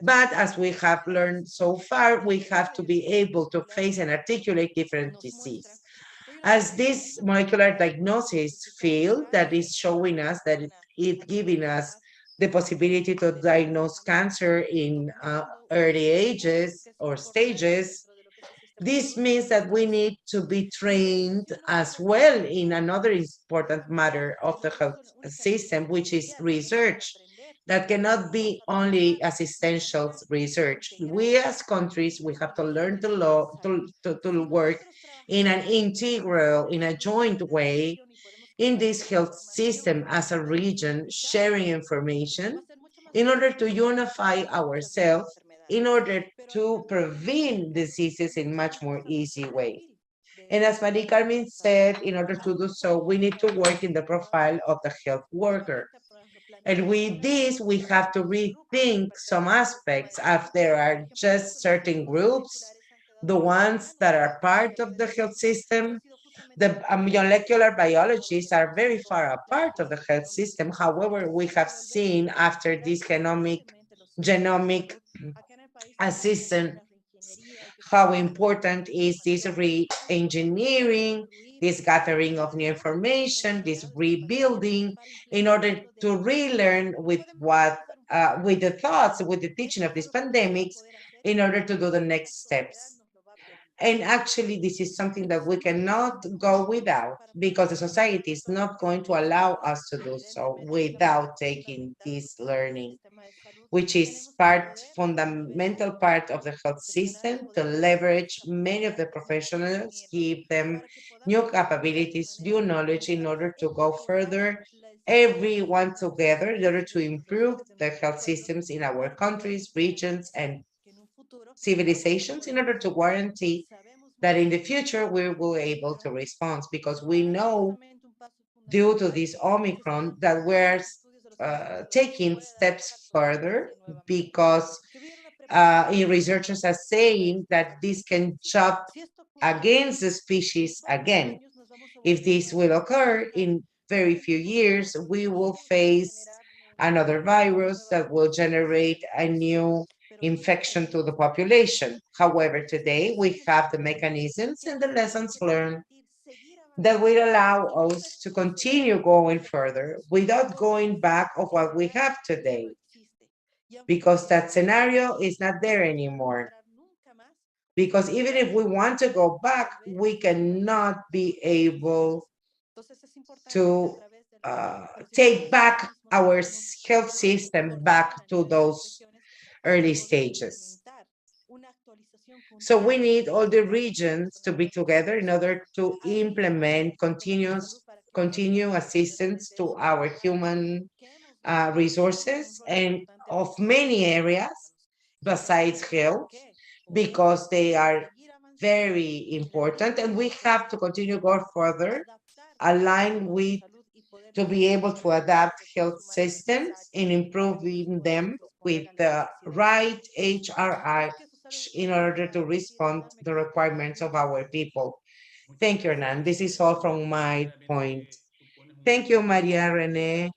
But as we have learned so far, we have to be able to face and articulate different disease. As this molecular diagnosis field that is showing us that it's giving us the possibility to diagnose cancer in early ages or stages, this means that we need to be trained as well in another important matter of the health system, which is research. that cannot be only assistential research. We as countries, we have to learn to work in an integral, in a joint way in this health system as a region, sharing information in order to unify ourselves, in order to prevent diseases in much more easy way. And as Marie Carmen said, in order to do so, we need to work in the profile of the health worker. And with this, we have to rethink some aspects if there are just certain groups, the ones that are part of the health system. The molecular biologists are very far apart of the health system. However, we have seen after this genomic assistance how important is this re-engineering, this gathering of new information, this rebuilding, in order to relearn with with the thoughts, with the teaching of these pandemics, in order to do the next steps. And actually, this is something that we cannot go without because the society is not going to allow us to do so without taking this learning, which is fundamental part of the health system to leverage many of the professionals, give them new capabilities, new knowledge in order to go further, everyone together in order to improve the health systems in our countries, regions, and civilizations in order to guarantee that in the future we will be able to respond because we know due to this Omicron that we're taking steps further because researchers are saying that this can jump against the species again. If this will occur in very few years, we will face another virus that will generate a new infection to the population. However, today we have the mechanisms and the lessons learned that will allow us to continue going further without going back of what we have today, because that scenario is not there anymore. Because even if we want to go back, we cannot be able to take back our health system back to those early stages. So we need all the regions to be together in order to implement continuous assistance to our human resources and of many areas besides health, because they are very important and we have to continue going further, aligned with to be able to adapt health systems and improving them with the right HRI in order to respond to the requirements of our people. Thank you, Hernan. This is all from my point. Thank you, Maria Rene.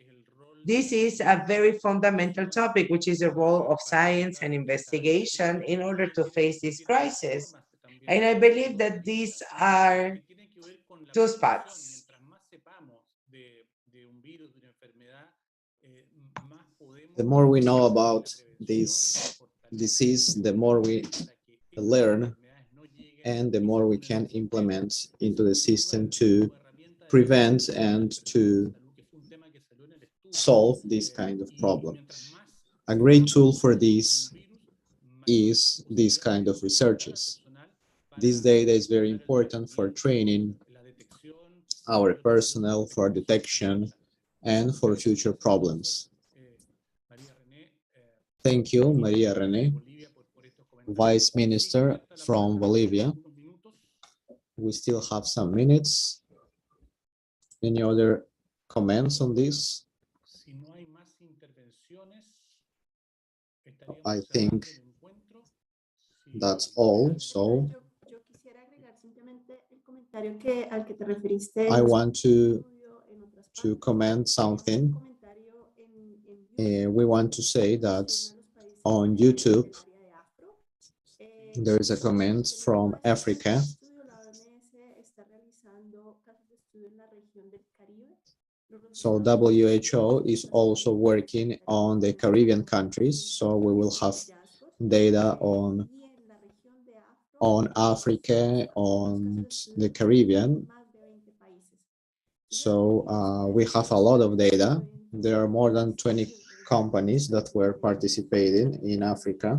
This is a very fundamental topic, which is the role of science and investigation in order to face this crisis. And I believe that these are two spots. The more we know about this disease, the more we learn and the more we can implement into the system to prevent and to solve this kind of problem. A great tool for this is this kind of researches. This data is very important for training our personnel, for detection, and for future problems. Thank you, Maria Rene, Vice Minister from Bolivia. We still have some minutes. Any other comments on this? I think that's all. So I want to comment something. We want to say that on YouTube, there is a comment from Africa. So WHO is also working on the Caribbean countries. So we will have data on Africa, on the Caribbean. So we have a lot of data. There are more than 20 companies that were participating in Africa.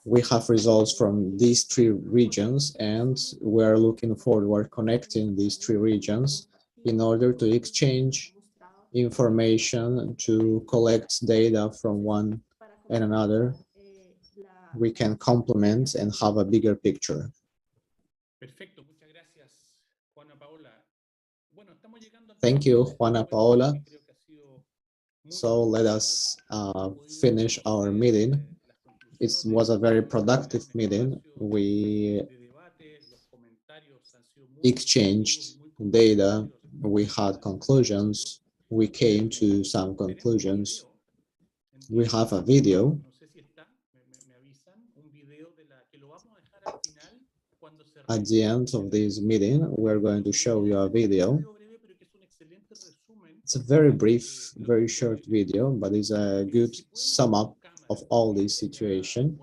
We have results from these 3 regions, and we're looking forward connecting these 3 regions in order to exchange information, to collect data from one and another. We can complement and have a bigger picture. Perfecto, muchas gracias, Juana Paola. Bueno, estamos llegando al Thank you, Juana Paola. creo que ha sido muy So let us finish our meeting. It was a very productive meeting. We de debate, los comentarios han sido muy exchanged data, we had conclusions, we came to some conclusions. We have a video. No sé si está, me avisan, un video de la que lo vamos a dejar al final cuando se At the end of this meeting, we're going to show you a video. It's a very brief, very short video, but it's a good sum up of all this situation.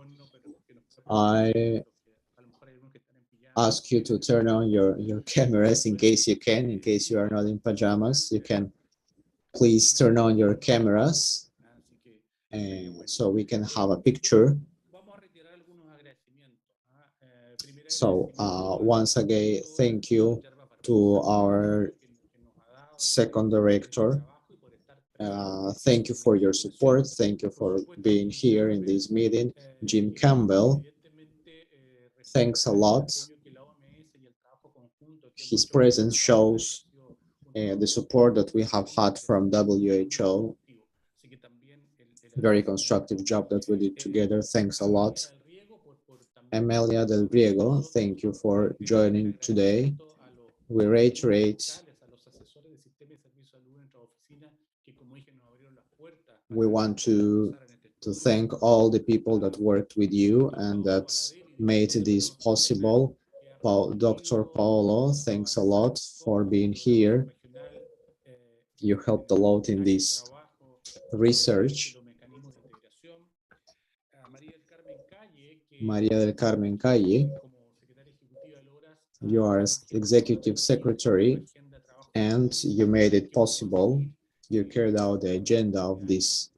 I ask you to turn on your cameras in case you can, in case you are not in pajamas. You can please turn on your cameras, and so we can have a picture. So once again, thank you to our second director. Thank you for your support. Thank you for being here in this meeting. Jim Campbell, thanks a lot. His presence shows the support that we have had from WHO. Very constructive job that we did together. Thanks a lot. Amelia Del Riego, thank you for joining today. We reiterate, we want to thank all the people that worked with you and that made this possible. Dr. Paolo, thanks a lot for being here. You helped a lot in this research. Maria del Carmen Calle, you are executive secretary and you made it possible. You carried out the agenda of this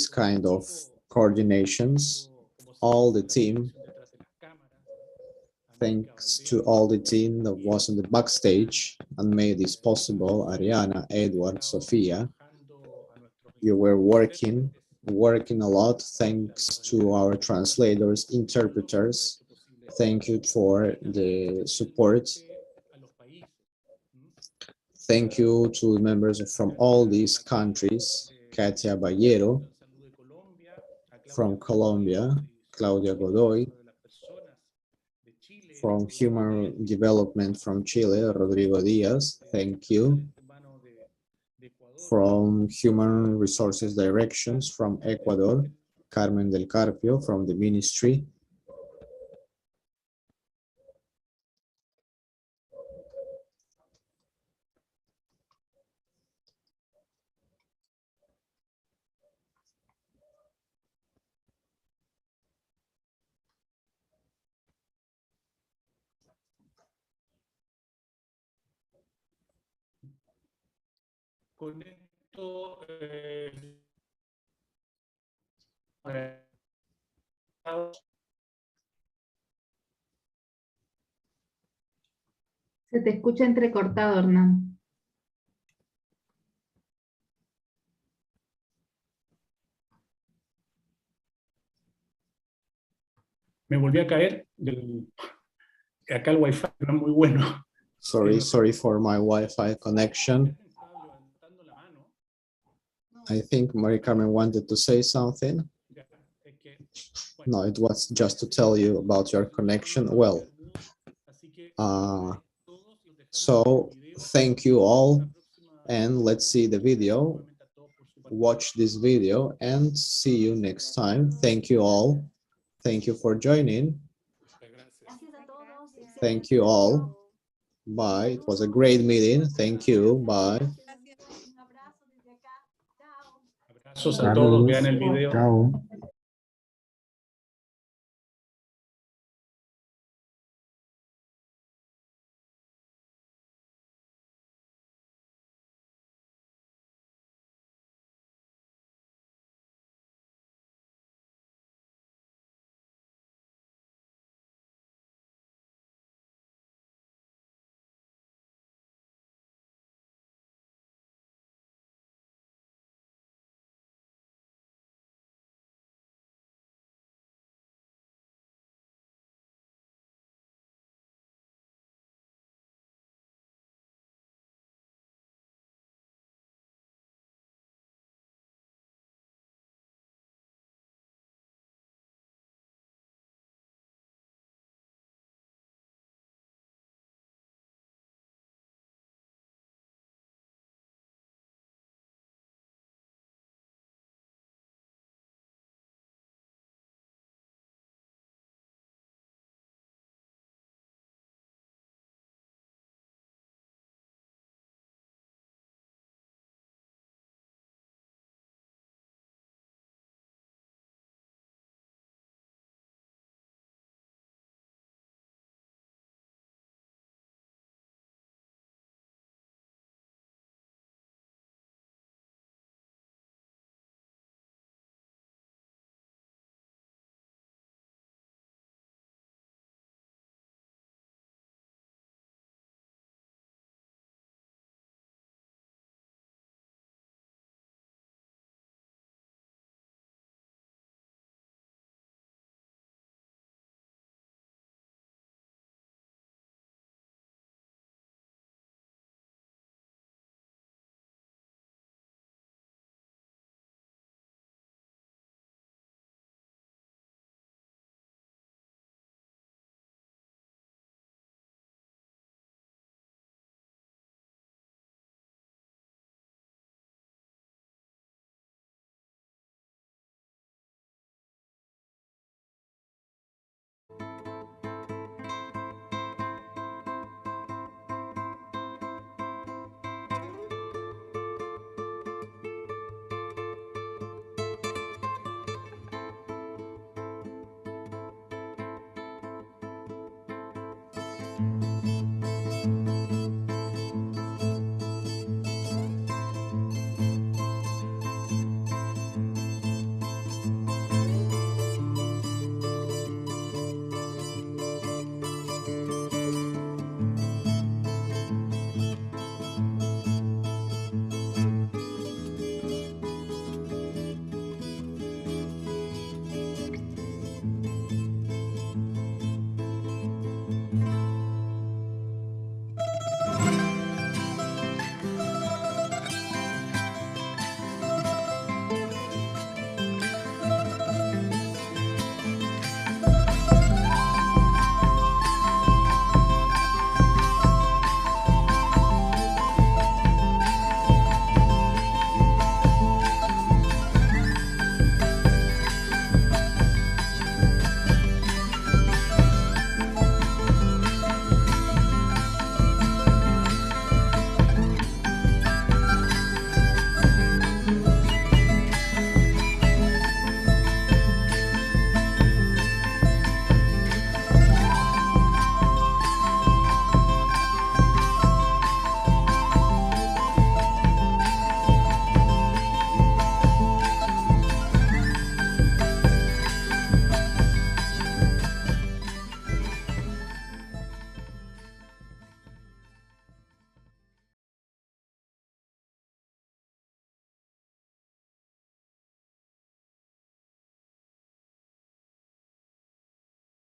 kind of coordinations. All the team, thanks to all the team that was on the backstage and made this possible. Ariana, Edward, Sofia, you were working a lot. Thanks to our translators, interpreters. Thank you for the support. Thank you to members from all these countries. Katia Ballero from Colombia, Claudia Godoy from Human Development from Chile, Rodrigo Diaz, thank you. From Human Resources Directions from Ecuador, Carmen del Carpio from the ministry. Con esto, Se te escucha entrecortado, Hernán. me volví a caer. Acá el wifi no es muy bueno. Sorry for my Wi-Fi connection. I think Maria Carmen wanted to say something. No, it was just to tell you about your connection. Well, so thank you all, and let's see the video. Watch this video and see you next time. Thank you all. Thank you for joining. Thank you all. Bye. It was a great meeting. Thank you. Bye. Abrazos a todos, vean el video. Chao.